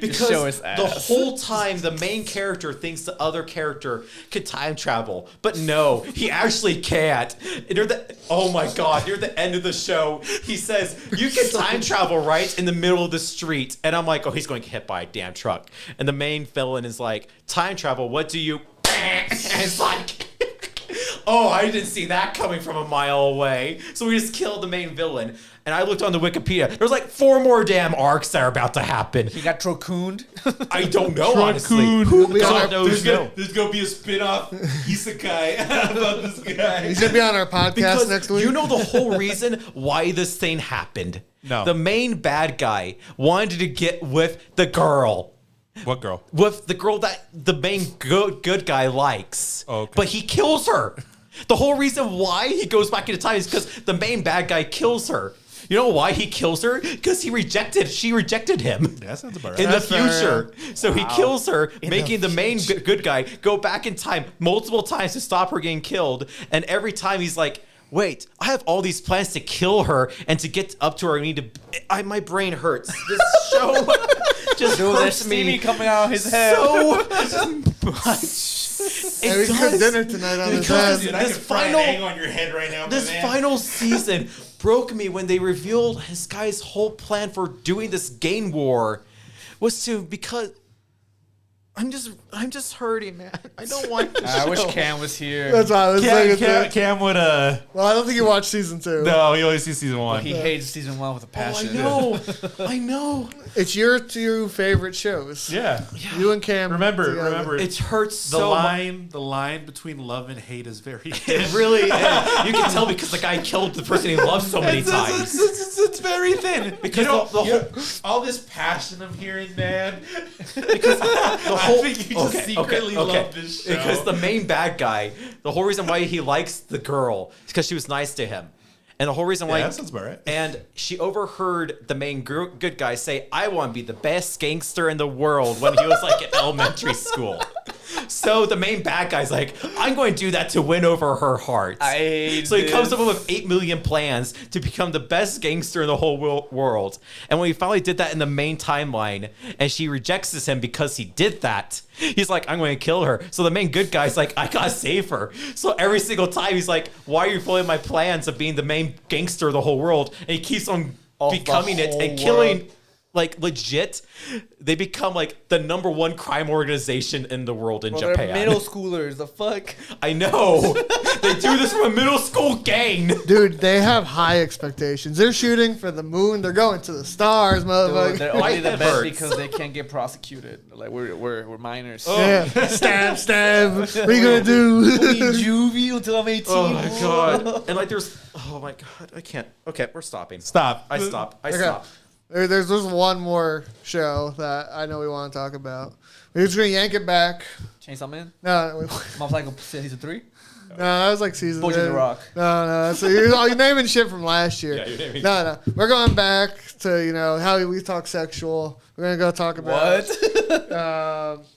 Speaker 3: Because
Speaker 2: show is
Speaker 3: the
Speaker 2: ass.
Speaker 3: whole time the main character thinks the other character could time travel, but no, he actually can't. And oh my God, near the end of the show, he says, you can time travel right in the middle of the street. And I'm like, oh, he's going to get hit by a damn truck. And the main villain is like, time travel, what do you... And it's like... Oh, I didn't see that coming from a mile away. So we just killed the main villain. And I looked on the Wikipedia. There's like 4 more damn arcs that are about to happen.
Speaker 2: He got trocooned.
Speaker 3: I don't know, honestly.
Speaker 4: Raccoon.
Speaker 3: Who
Speaker 1: God
Speaker 3: knows?
Speaker 4: There's gonna be a spin-off isekai about this guy.
Speaker 1: He's gonna be on our podcast
Speaker 3: Because
Speaker 1: next week.
Speaker 3: you know the whole reason why this thing happened.
Speaker 4: No.
Speaker 3: The main bad guy wanted to get with the girl.
Speaker 4: What girl?
Speaker 3: With the girl that the main good guy likes.
Speaker 4: Okay.
Speaker 3: But he kills her. The whole reason why he goes back into time is because the main bad guy kills her. You know why he kills her? Because she rejected him.
Speaker 4: Yeah, that sounds about right.
Speaker 3: In the
Speaker 1: That's fair.
Speaker 3: future. So he kills her, making the main good guy go back in time multiple times to stop her getting killed. And every time he's like, wait, I have all these plans to kill her and to get up to her. I need to. My brain hurts. This show just hurts me
Speaker 2: coming out of his head
Speaker 3: so much.
Speaker 1: And we cooked dinner tonight on his head.
Speaker 4: Dude, I can fry an egg on your head right now.
Speaker 3: This final season broke me when they revealed this guy's whole plan for doing this game war was because I'm just hurting, man. I don't want to
Speaker 2: I wish Cam was here.
Speaker 1: That's why I was saying.
Speaker 4: Cam would
Speaker 1: Well, I don't think you watched season 2.
Speaker 4: No, he only sees season 1.
Speaker 2: He hates season 1 with a passion.
Speaker 3: I know.
Speaker 1: It's your 2 favorite shows.
Speaker 4: Yeah.
Speaker 1: You and Cam.
Speaker 4: Remember.
Speaker 3: It hurts
Speaker 4: the
Speaker 3: so
Speaker 4: line. The line between love and hate is very.
Speaker 3: It really is. You can tell because the guy killed the person he loves so many times.
Speaker 4: It's very thin.
Speaker 3: Because the whole
Speaker 4: all this passion I'm hearing, man.
Speaker 3: because the whole
Speaker 4: I think you just secretly love this show.
Speaker 3: Because the main bad guy, the whole reason why he likes the girl is because she was nice to him. And the whole reason why,
Speaker 4: that sounds about right.
Speaker 3: And she overheard the main good guy say, "I want to be the best gangster in the world" when he was like in elementary school. So the main bad guy's like, "I'm going to do that to win over her heart." So he comes up with 8 million plans to become the best gangster in the whole world. And when he finally did that in the main timeline, and she rejects him because he did that, he's like, "I'm going to kill her." So the main good guy's like, "I gotta save her." So every single time he's like, "Why are you following my plans of being the main gangster of the whole world?" And he keeps on becoming it and killing. Like legit, they become like the #1 crime organization in the world in Japan.
Speaker 2: They're middle schoolers. The fuck?
Speaker 3: I know. They do this from a middle school gang.
Speaker 1: Dude, they have high expectations. They're shooting for the moon. They're going to the stars, motherfucker.
Speaker 2: Dude, they're only the
Speaker 3: head
Speaker 2: best
Speaker 3: hurts.
Speaker 2: because they can't get prosecuted. Like we're minors.
Speaker 1: Yeah. Stab. What are you gonna do?
Speaker 2: I'll be juvie until I'm 18.
Speaker 3: Oh my god. And like there's oh my god, I can't. Okay, we're stopping.
Speaker 4: Stop.
Speaker 3: I stop.
Speaker 1: Okay.
Speaker 3: Stop.
Speaker 1: There's one more show that I know we want to talk about. We're just gonna yank it back.
Speaker 2: Chainsaw Man.
Speaker 1: No,
Speaker 2: Mob Psycho season 3.
Speaker 1: no, that was like season.
Speaker 2: Boys in the Rock.
Speaker 1: No. So you're naming shit from last year.
Speaker 3: Yeah, you're naming-
Speaker 1: No. We're going back to how we talk sexual. We're gonna go talk about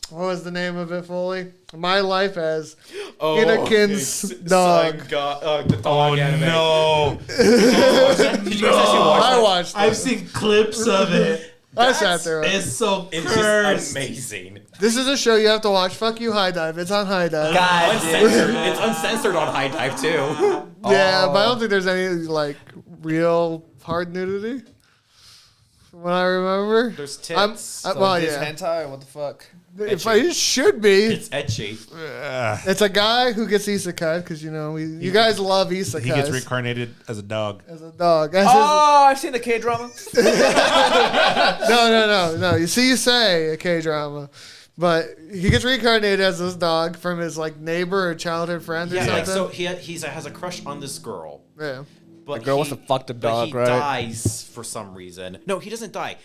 Speaker 1: what was the name of it fully? My Life as Inakin's Dog.
Speaker 3: The dog anime.
Speaker 4: No.
Speaker 3: Did you guys actually watch
Speaker 1: I
Speaker 3: that?
Speaker 1: watched
Speaker 4: I've
Speaker 1: it.
Speaker 4: seen clips of it.
Speaker 1: I sat there.
Speaker 4: It's so
Speaker 3: It's
Speaker 4: cursed.
Speaker 3: just amazing.
Speaker 1: This is a show you have to watch. Fuck you, High Dive. It's on High Dive.
Speaker 3: Uncensored. It's uncensored on High Dive too.
Speaker 1: Yeah, but I don't think there's any like real hard nudity. From what I remember.
Speaker 3: There's
Speaker 1: I'm-
Speaker 3: tits.
Speaker 1: well,
Speaker 2: This
Speaker 1: yeah.
Speaker 2: hentai. What the fuck?
Speaker 1: If it should be.
Speaker 3: It's etchy.
Speaker 1: It's a guy who gets isekai because you guys love isekai.
Speaker 4: He gets reincarnated as a dog.
Speaker 1: as a dog. As
Speaker 2: Oh, I've seen the K drama.
Speaker 1: no. You say a K drama, but he gets reincarnated as this dog from his like neighbor or childhood friend or
Speaker 3: Yeah,
Speaker 1: something.
Speaker 3: like so he has a crush on this girl.
Speaker 1: Yeah.
Speaker 3: But
Speaker 2: The girl wants to fuck the
Speaker 3: but
Speaker 2: dog,
Speaker 3: he
Speaker 2: right?
Speaker 3: dies for some reason. No, he doesn't die.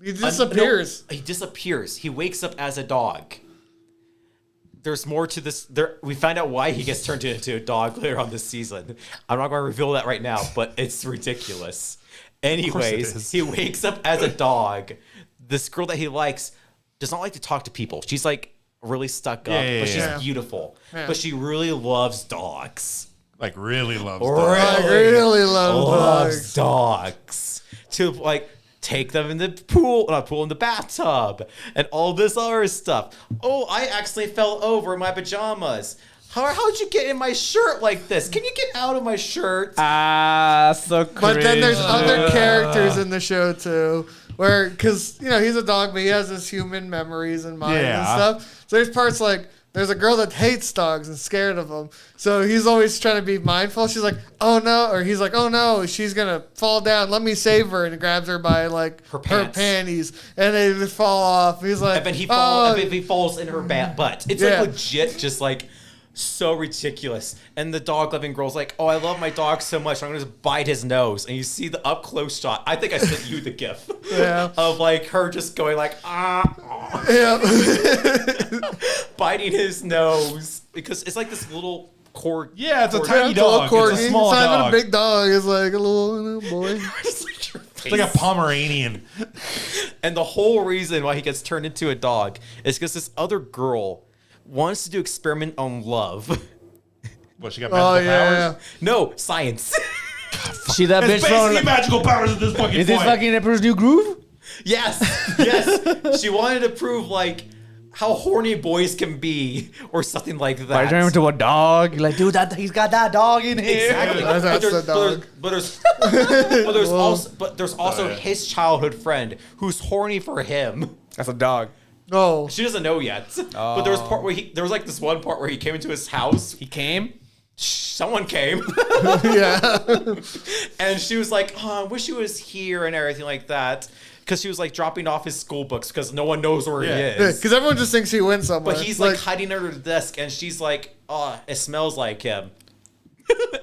Speaker 1: He disappears.
Speaker 3: No, he disappears. He wakes up as a dog. There's more to this. We find out why he gets turned into a dog later on this season. I'm not going to reveal that right now, but it's ridiculous. Anyways,
Speaker 4: is.
Speaker 3: he wakes up as a dog. This girl that he likes does not like to talk to people. She's like really stuck up, but she's
Speaker 1: yeah.
Speaker 3: beautiful.
Speaker 1: Yeah.
Speaker 3: But she really loves dogs.
Speaker 4: Like really loves
Speaker 3: Really?
Speaker 4: dogs.
Speaker 1: I really love
Speaker 3: Loves
Speaker 1: dogs.
Speaker 3: dogs. To like take them in the pool, not pool, in the bathtub, and all this other stuff. Oh, I actually fell over in my pajamas. How'd you get in my shirt like this? Can you get out of my shirt?
Speaker 2: So cringe.
Speaker 1: But then there's other characters in the show too, where because he's a dog, but he has his human memories and mind and
Speaker 4: Yeah.
Speaker 1: stuff. So there's parts like there's a girl that hates dogs and scared of them. So he's always trying to be mindful. She's like, oh no, or he's like, oh no, she's gonna fall down. Let me save her, and he grabs her by like
Speaker 3: Her
Speaker 1: her
Speaker 3: pants.
Speaker 1: panties, and they just fall off. He's like,
Speaker 3: And then he
Speaker 1: oh.
Speaker 3: falls in her butt. It's
Speaker 1: Yeah.
Speaker 3: like legit, just like so ridiculous. And the dog loving girl's like, oh, I love my dog so much, I'm gonna just bite his nose. And you see the up close shot. I think I sent you the gif.
Speaker 1: Yeah.
Speaker 3: Of like her just going like
Speaker 1: Yeah.
Speaker 3: biting his nose because it's like this little corgi.
Speaker 4: Yeah, it's a
Speaker 3: corgi.
Speaker 4: tiny
Speaker 1: It's a little
Speaker 4: dog.
Speaker 1: corgi.
Speaker 4: It's a small
Speaker 1: not
Speaker 4: dog.
Speaker 1: even a big dog. It's like a little boy.
Speaker 3: It's like your
Speaker 4: It's like a
Speaker 3: face.
Speaker 4: Pomeranian.
Speaker 3: And the whole reason why he gets turned into a dog is because this other girl wants to do experiment on love.
Speaker 4: What, she got magical powers?
Speaker 3: No, science.
Speaker 2: She that
Speaker 4: It's
Speaker 2: bitch
Speaker 4: basically
Speaker 2: from.
Speaker 4: magical powers at this fucking
Speaker 2: Is
Speaker 4: point.
Speaker 2: this fucking Emperor's New Groove?
Speaker 3: Yes. She wanted to prove like how horny boys can be, or something like that.
Speaker 2: I turn into a dog. You're like, dude, he's got that dog in here.
Speaker 3: Exactly.
Speaker 1: That's the dog.
Speaker 3: But there's also his childhood friend who's horny for him.
Speaker 2: That's a dog.
Speaker 1: No.
Speaker 3: She doesn't know yet. But there was like this one part where he came into his house.
Speaker 2: He came.
Speaker 3: Someone came.
Speaker 1: Yeah.
Speaker 3: And she was like, oh, I wish he was here and everything like that. Because she was like dropping off his school books because no one knows where he is.
Speaker 1: Because everyone just thinks he went somewhere.
Speaker 3: But he's like hiding under the desk, and she's like, "Oh, it smells like him."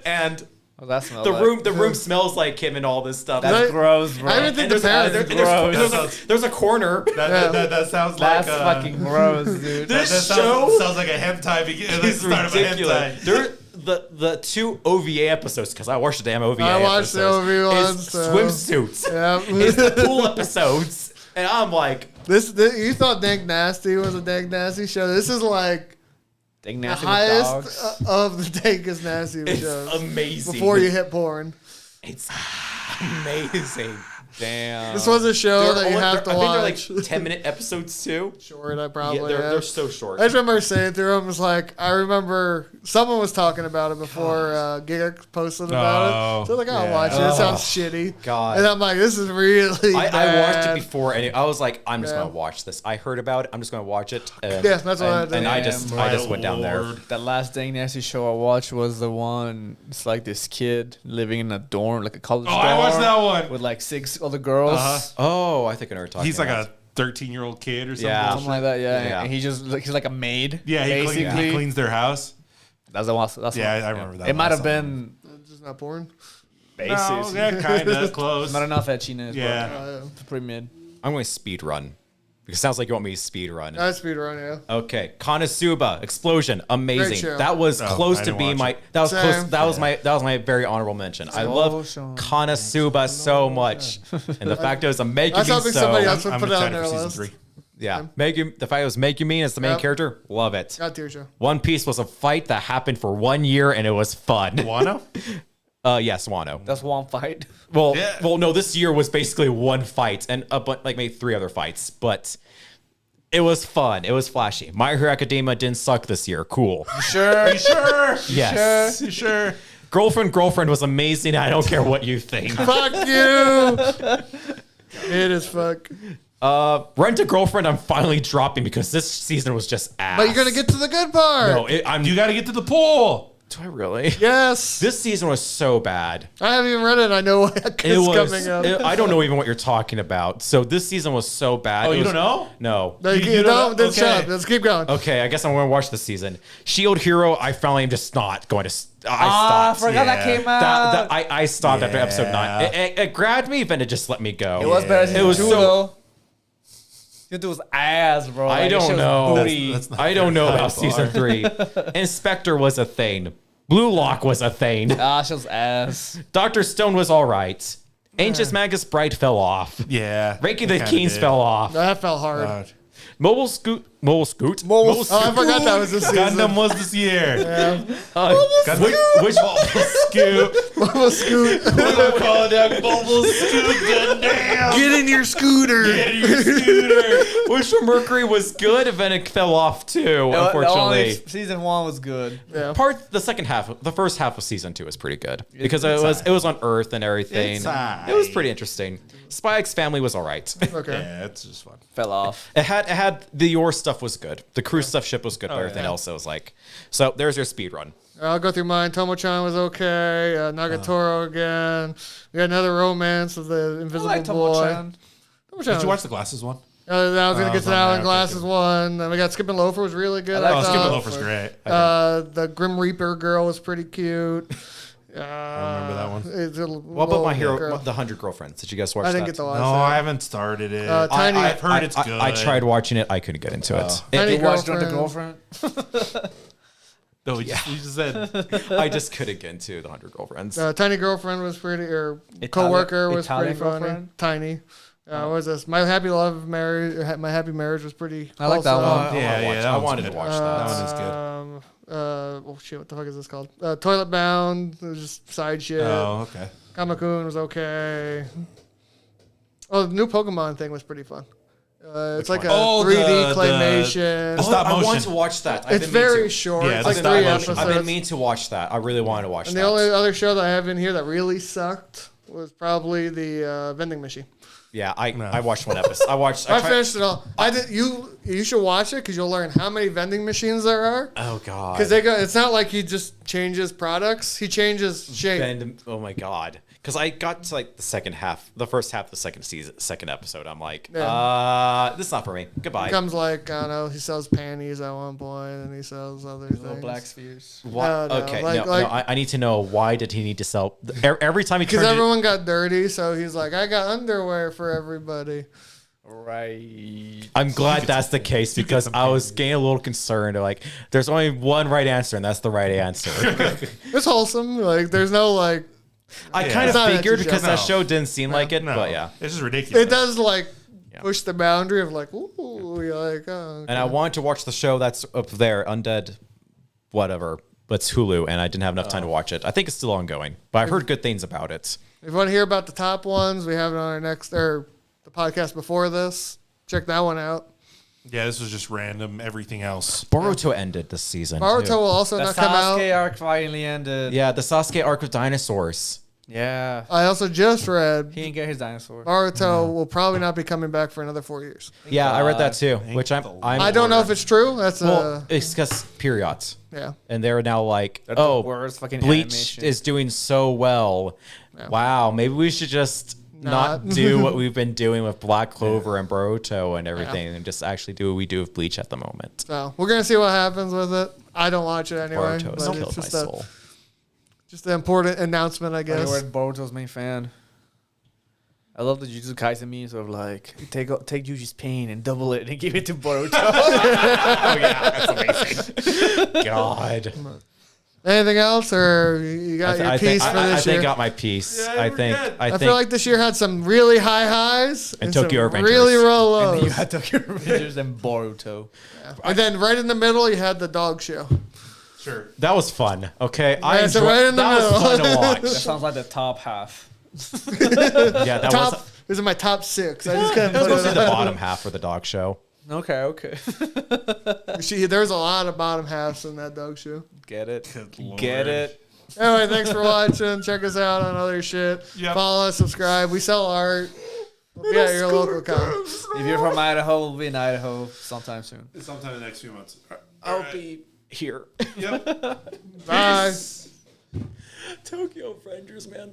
Speaker 3: And
Speaker 2: That smells
Speaker 3: the room smells like him and all this stuff.
Speaker 2: That's gross, bro.
Speaker 1: I even think the parents.
Speaker 3: There's a corner.
Speaker 4: That sounds
Speaker 2: That's
Speaker 4: like
Speaker 2: fucking gross, dude.
Speaker 3: This
Speaker 4: that
Speaker 3: show
Speaker 4: sounds like a hentai.
Speaker 3: is
Speaker 4: Start of a hentai.
Speaker 3: ridiculous. The two OVA episodes, because I watched the damn OVA.
Speaker 1: I watched the OVA ones,
Speaker 3: Is
Speaker 1: so-
Speaker 3: swimsuits.
Speaker 1: Yeah.
Speaker 3: It's the pool episodes, and I'm like,
Speaker 1: This you thought Dank Nasty was a Dank Nasty show. This is like
Speaker 2: Dang
Speaker 1: the
Speaker 2: nasty with
Speaker 1: highest
Speaker 2: dogs.
Speaker 1: of the Dankest Nasty
Speaker 3: it's
Speaker 1: shows.
Speaker 3: amazing.
Speaker 1: Before you hit porn.
Speaker 3: It's amazing.
Speaker 2: Damn.
Speaker 1: This was a show that you have to
Speaker 3: I
Speaker 1: watch.
Speaker 3: think they're like 10-minute episodes too.
Speaker 1: Short, I
Speaker 3: Yeah,
Speaker 1: probably
Speaker 3: they're
Speaker 1: have.
Speaker 3: so short.
Speaker 1: I just remember saying through them, was like, I remember someone was talking about it before Giga posted about it. So like, I'll watch it. It sounds shitty.
Speaker 3: God.
Speaker 1: And I'm like, this is really
Speaker 3: I
Speaker 1: bad.
Speaker 3: watched it before, and I was like, I'm just
Speaker 1: Yeah.
Speaker 3: gonna watch this. I heard about it. I'm just gonna watch it. And,
Speaker 1: Yeah, that's what I did.
Speaker 3: And I
Speaker 2: Damn,
Speaker 3: just
Speaker 2: bro.
Speaker 3: went down there.
Speaker 2: That last Dang Nasty show I watched was the one. It's like this kid living in a dorm, like a college dorm.
Speaker 4: I watched that one.
Speaker 2: With like 6 other girls.
Speaker 3: Oh, I think I know what you're talking
Speaker 4: He's like
Speaker 3: about.
Speaker 4: a 13-year-old kid or something.
Speaker 3: Yeah.
Speaker 2: Something like that, yeah.
Speaker 3: Yeah.
Speaker 2: And he's like a maid.
Speaker 4: Yeah,
Speaker 2: basically.
Speaker 4: he cleans their house.
Speaker 2: That's the one. That's
Speaker 4: Yeah,
Speaker 2: one.
Speaker 4: I remember that.
Speaker 2: It might
Speaker 4: one.
Speaker 2: have been
Speaker 1: It's just not porn.
Speaker 2: basic.
Speaker 4: No, yeah, kind of close.
Speaker 2: Not enough etchiness.
Speaker 4: Yeah.
Speaker 2: But it's pretty mid.
Speaker 3: I'm going to speed run. Because it sounds like you want me to speed run.
Speaker 1: That's speedrun, yeah.
Speaker 3: Okay, Konosuba explosion,
Speaker 1: Great
Speaker 3: amazing.
Speaker 1: show.
Speaker 3: That was
Speaker 4: Oh,
Speaker 3: close
Speaker 4: I
Speaker 3: to
Speaker 4: didn't
Speaker 3: being
Speaker 4: watch
Speaker 3: my.
Speaker 4: it.
Speaker 3: That was
Speaker 1: Same.
Speaker 3: close. That was my very honorable mention. I love Konosuba so much, and the fact it was a
Speaker 1: I was hoping somebody else would
Speaker 4: I'm
Speaker 1: put it on
Speaker 4: excited
Speaker 1: their
Speaker 4: for season
Speaker 1: list.
Speaker 4: 3.
Speaker 3: Yeah, the fact it was Megumin as the main
Speaker 1: Yep.
Speaker 3: character, love it.
Speaker 1: Got tier show.
Speaker 3: One Piece was a fight that happened for 1 year, and it was fun.
Speaker 4: Wano?
Speaker 3: Yes, Wano.
Speaker 2: That's one fight.
Speaker 3: Well,
Speaker 4: Yeah.
Speaker 3: no. This year was basically one fight and like maybe 3 other fights, but it was fun. It was flashy. My Hero Academia didn't suck this year. Cool.
Speaker 2: Sure.
Speaker 4: You sure?
Speaker 3: Yes.
Speaker 4: You sure?
Speaker 3: Girlfriend was amazing. I don't care what you think.
Speaker 1: Fuck you! It is fuck.
Speaker 3: Rent a Girlfriend, I'm finally dropping because this season was just ass.
Speaker 1: But you're gonna get to the good part.
Speaker 3: No,
Speaker 4: You got to get to the pool.
Speaker 3: do I really?
Speaker 1: Yes.
Speaker 3: This season was so bad.
Speaker 1: I haven't even read it. I know what
Speaker 3: It
Speaker 1: is
Speaker 3: was.
Speaker 1: coming up.
Speaker 3: I don't know even what you're talking about. So this season was so bad.
Speaker 4: Oh,
Speaker 3: It
Speaker 4: you
Speaker 3: was-
Speaker 4: don't know?
Speaker 3: No.
Speaker 1: No,
Speaker 4: you don't know?
Speaker 1: then
Speaker 4: Okay.
Speaker 1: shut up. Let's keep going.
Speaker 3: Okay, I guess I'm going to watch this season. Shield Hero, I finally am just not going to. I
Speaker 2: I
Speaker 3: stopped.
Speaker 2: forgot that
Speaker 4: Yeah.
Speaker 2: came out.
Speaker 3: I stopped after episode
Speaker 4: Yeah.
Speaker 3: 9. It grabbed me, then it just let me go.
Speaker 2: It was better than
Speaker 3: It was
Speaker 2: season 2,
Speaker 3: so-
Speaker 2: though. Season 2 was ass, bro.
Speaker 3: I
Speaker 2: Like,
Speaker 3: don't
Speaker 2: that shit was
Speaker 3: know.
Speaker 2: booty.
Speaker 4: That's not
Speaker 3: I don't know
Speaker 4: very
Speaker 3: about
Speaker 4: high
Speaker 3: season 3. Inspector was a thing. Blue Lock was a thing.
Speaker 2: Ah, she was ass.
Speaker 3: Dr. Stone was all right. Ancient Magus Bright fell off.
Speaker 4: Yeah.
Speaker 3: Reiki the
Speaker 4: Kinda
Speaker 3: Keens
Speaker 4: did.
Speaker 3: fell off.
Speaker 1: That felt hard.
Speaker 3: Mobile Scoot.
Speaker 1: Oh, I forgot that was this season.
Speaker 4: Gundam was this year.
Speaker 3: Which
Speaker 4: Scoot.
Speaker 1: Mobile Scoot.
Speaker 4: What do I call that? Mobile Scoot. Gundam.
Speaker 1: Get in your scooter.
Speaker 4: Get your scooter.
Speaker 3: Which for Mercury was good, and then it fell off too, unfortunately.
Speaker 2: Season 1 was good.
Speaker 1: Yeah.
Speaker 3: The first half of season 2 was pretty good because it was on Earth and everything.
Speaker 4: It's
Speaker 3: It was pretty interesting. Spy X Family was all right.
Speaker 1: Okay.
Speaker 4: Yeah, it's just fun.
Speaker 2: Fell off.
Speaker 3: It had the Your stuff was good. The cruise stuff ship was good, but everything else it was like. So there's your speed run.
Speaker 1: I'll go through mine. Tomo-chan was okay. Nagatoro again. We got another romance of the
Speaker 2: I
Speaker 1: Invisible
Speaker 2: like
Speaker 1: Boy.
Speaker 2: Tomo-chan.
Speaker 1: Tomo-chan
Speaker 4: Did you
Speaker 1: was-
Speaker 4: watch the glasses one?
Speaker 1: I was going to get to that one.
Speaker 4: okay,
Speaker 1: Glasses
Speaker 4: good.
Speaker 1: one. Then we got Skipping Loafer was really good.
Speaker 2: I like
Speaker 4: Oh,
Speaker 1: thought.
Speaker 4: Skipping Loafer's great.
Speaker 1: The Grim Reaper girl was pretty cute.
Speaker 4: I remember that one.
Speaker 1: It's a
Speaker 3: What about My Hero,
Speaker 1: girl.
Speaker 3: the 100 Girlfriends? Did you guys watch
Speaker 1: I
Speaker 3: that?
Speaker 1: didn't get to watch
Speaker 4: No,
Speaker 1: that.
Speaker 4: I haven't started it.
Speaker 1: Tiny-
Speaker 4: I've heard it's good.
Speaker 3: I tried watching it. I couldn't get into it.
Speaker 1: Tiny
Speaker 2: You watched
Speaker 1: Girlfriend.
Speaker 2: the girlfriend?
Speaker 4: No, you just said.
Speaker 3: I just couldn't get into the 100 Girlfriends.
Speaker 1: Tiny Girlfriend was pretty, or
Speaker 2: Italian-
Speaker 1: coworker was
Speaker 2: Italian
Speaker 1: pretty funny.
Speaker 2: Girlfriend?
Speaker 1: Tiny. What was this? My Happy Love Marriage. My Happy Marriage was pretty.
Speaker 2: I like that
Speaker 1: wholesome.
Speaker 2: one.
Speaker 4: Yeah,
Speaker 3: I
Speaker 4: that one's
Speaker 3: wanted
Speaker 4: good.
Speaker 3: to watch
Speaker 4: That
Speaker 3: that.
Speaker 4: one is good.
Speaker 1: oh shit, what the fuck is this called? Toilet Bound. It was just side shit.
Speaker 4: Oh, okay.
Speaker 1: Kamakun was okay. Oh, the new Pokemon thing was pretty fun. It's like a 3D claymation.
Speaker 3: I want to watch that.
Speaker 1: It's very short.
Speaker 4: Yeah,
Speaker 1: it's like
Speaker 4: it's
Speaker 1: 3
Speaker 4: stop motion.
Speaker 1: episodes.
Speaker 3: I've been meaning to watch that. I really wanted to watch
Speaker 1: And
Speaker 3: that.
Speaker 1: the only other show that I have in here that really sucked was probably the vending machine.
Speaker 3: Yeah, I watched one episode. I
Speaker 1: finished it all. I did. You should watch it because you'll learn how many vending machines there are.
Speaker 3: Oh god.
Speaker 1: Because it's not like he just changes products. He changes shape.
Speaker 3: Oh my god. Because I got to like the first half of the second episode. I'm like, this is not for me. Goodbye.
Speaker 1: Becomes like, I don't know, he sells panties at one point and he sells other things.
Speaker 2: Little black spheres.
Speaker 3: What?
Speaker 1: No,
Speaker 3: Okay,
Speaker 1: like-
Speaker 3: no, I need to know, why did he need to sell every time he
Speaker 1: Because
Speaker 3: turned
Speaker 1: everyone got dirty, so he's like, I got underwear for everybody.
Speaker 2: Right.
Speaker 3: I'm glad that's the case because I was getting a little concerned. Like, there's only one right answer, and that's the right answer.
Speaker 1: It's wholesome. Like, there's no like.
Speaker 3: I
Speaker 4: Yeah.
Speaker 3: kind
Speaker 1: It's
Speaker 3: of
Speaker 1: not
Speaker 3: figured
Speaker 1: that
Speaker 3: because that
Speaker 4: no.
Speaker 3: show didn't seem like it,
Speaker 4: No,
Speaker 3: but yeah.
Speaker 4: it's just ridiculous.
Speaker 1: It does like push the boundary of like, ooh, you're like, oh. Okay.
Speaker 3: And I wanted to watch the show that's up there, Undead, whatever. But it's Hulu, and I didn't have enough time to watch it. I think it's still ongoing, but I've heard good things about it.
Speaker 1: If you want to hear about the top ones, we have it on our next or the podcast before this. Check that one out.
Speaker 4: Yeah, this was just random. Everything else.
Speaker 3: Boruto ended this season.
Speaker 1: Boruto
Speaker 3: too.
Speaker 1: will also
Speaker 2: The
Speaker 1: not come out.
Speaker 2: Sasuke arc finally ended.
Speaker 3: Yeah, the Sasuke arc of dinosaurs.
Speaker 2: Yeah.
Speaker 1: I also just read
Speaker 2: He didn't get his dinosaur.
Speaker 1: Boruto will probably not be coming back for another 4 years.
Speaker 3: Yeah, I read that too,
Speaker 4: Thank
Speaker 3: which
Speaker 4: the
Speaker 3: I'm
Speaker 1: I don't know if it's true. That's
Speaker 3: well, it's because periods.
Speaker 1: yeah.
Speaker 3: And they're now like,
Speaker 2: That's the
Speaker 3: oh,
Speaker 2: worst fucking
Speaker 3: Bleach
Speaker 2: animation.
Speaker 3: is doing so well.
Speaker 1: Yeah.
Speaker 3: Wow, maybe we should just not
Speaker 1: Not.
Speaker 3: do what we've been doing with Black Clover and Boruto and everything, and just actually do what we do with Bleach at the moment.
Speaker 1: So we're gonna see what happens with it. I don't watch it anyway.
Speaker 3: Boruto has
Speaker 1: But
Speaker 3: killed
Speaker 1: it's
Speaker 3: my
Speaker 1: just
Speaker 3: soul.
Speaker 1: just an important announcement, I
Speaker 2: I
Speaker 1: guess.
Speaker 2: was Boruto's main fan. I love the Jujutsu Kaisen memes of like take Juji's pain and double it and give it to Boruto.
Speaker 3: Oh yeah, that's amazing. God.
Speaker 1: Anything else, or you got your piece for this
Speaker 3: I think
Speaker 1: year?
Speaker 3: I got my piece.
Speaker 4: Yeah,
Speaker 3: I
Speaker 4: we're
Speaker 3: think.
Speaker 4: good.
Speaker 3: I
Speaker 1: I
Speaker 3: think.
Speaker 1: feel like this year had some really high highs
Speaker 3: And
Speaker 1: some
Speaker 3: Tokyo Revengers.
Speaker 1: really low
Speaker 2: and then you
Speaker 1: lows.
Speaker 2: had Tokyo Revengers and Boruto.
Speaker 1: And then right in the middle, you had the dog show.
Speaker 4: Sure.
Speaker 3: that was fun. Okay, I
Speaker 1: Yeah, so
Speaker 3: enjoyed.
Speaker 1: right in the
Speaker 3: that was
Speaker 1: middle.
Speaker 3: fun to
Speaker 2: That
Speaker 3: watch.
Speaker 2: sounds like the top half.
Speaker 3: Yeah, that
Speaker 1: Top.
Speaker 3: was.
Speaker 1: This is my top 6. I just couldn't
Speaker 3: That was
Speaker 1: put
Speaker 3: mostly
Speaker 1: it
Speaker 3: the
Speaker 1: on.
Speaker 3: bottom half for the dog show.
Speaker 2: Okay.
Speaker 1: There's a lot of bottom halves in that dog show.
Speaker 2: Get it.
Speaker 4: Good Lord.
Speaker 2: Get it.
Speaker 1: Anyway, thanks for watching. Check us out on other shit.
Speaker 4: Yep.
Speaker 1: Follow us, subscribe. We sell art. We'll be at your local con.
Speaker 2: If you're from Idaho, we'll be in Idaho sometime soon.
Speaker 4: Sometime in the next few months.
Speaker 3: I'll be here.
Speaker 4: Yep.
Speaker 1: Bye.
Speaker 3: Tokyo Revengers, man.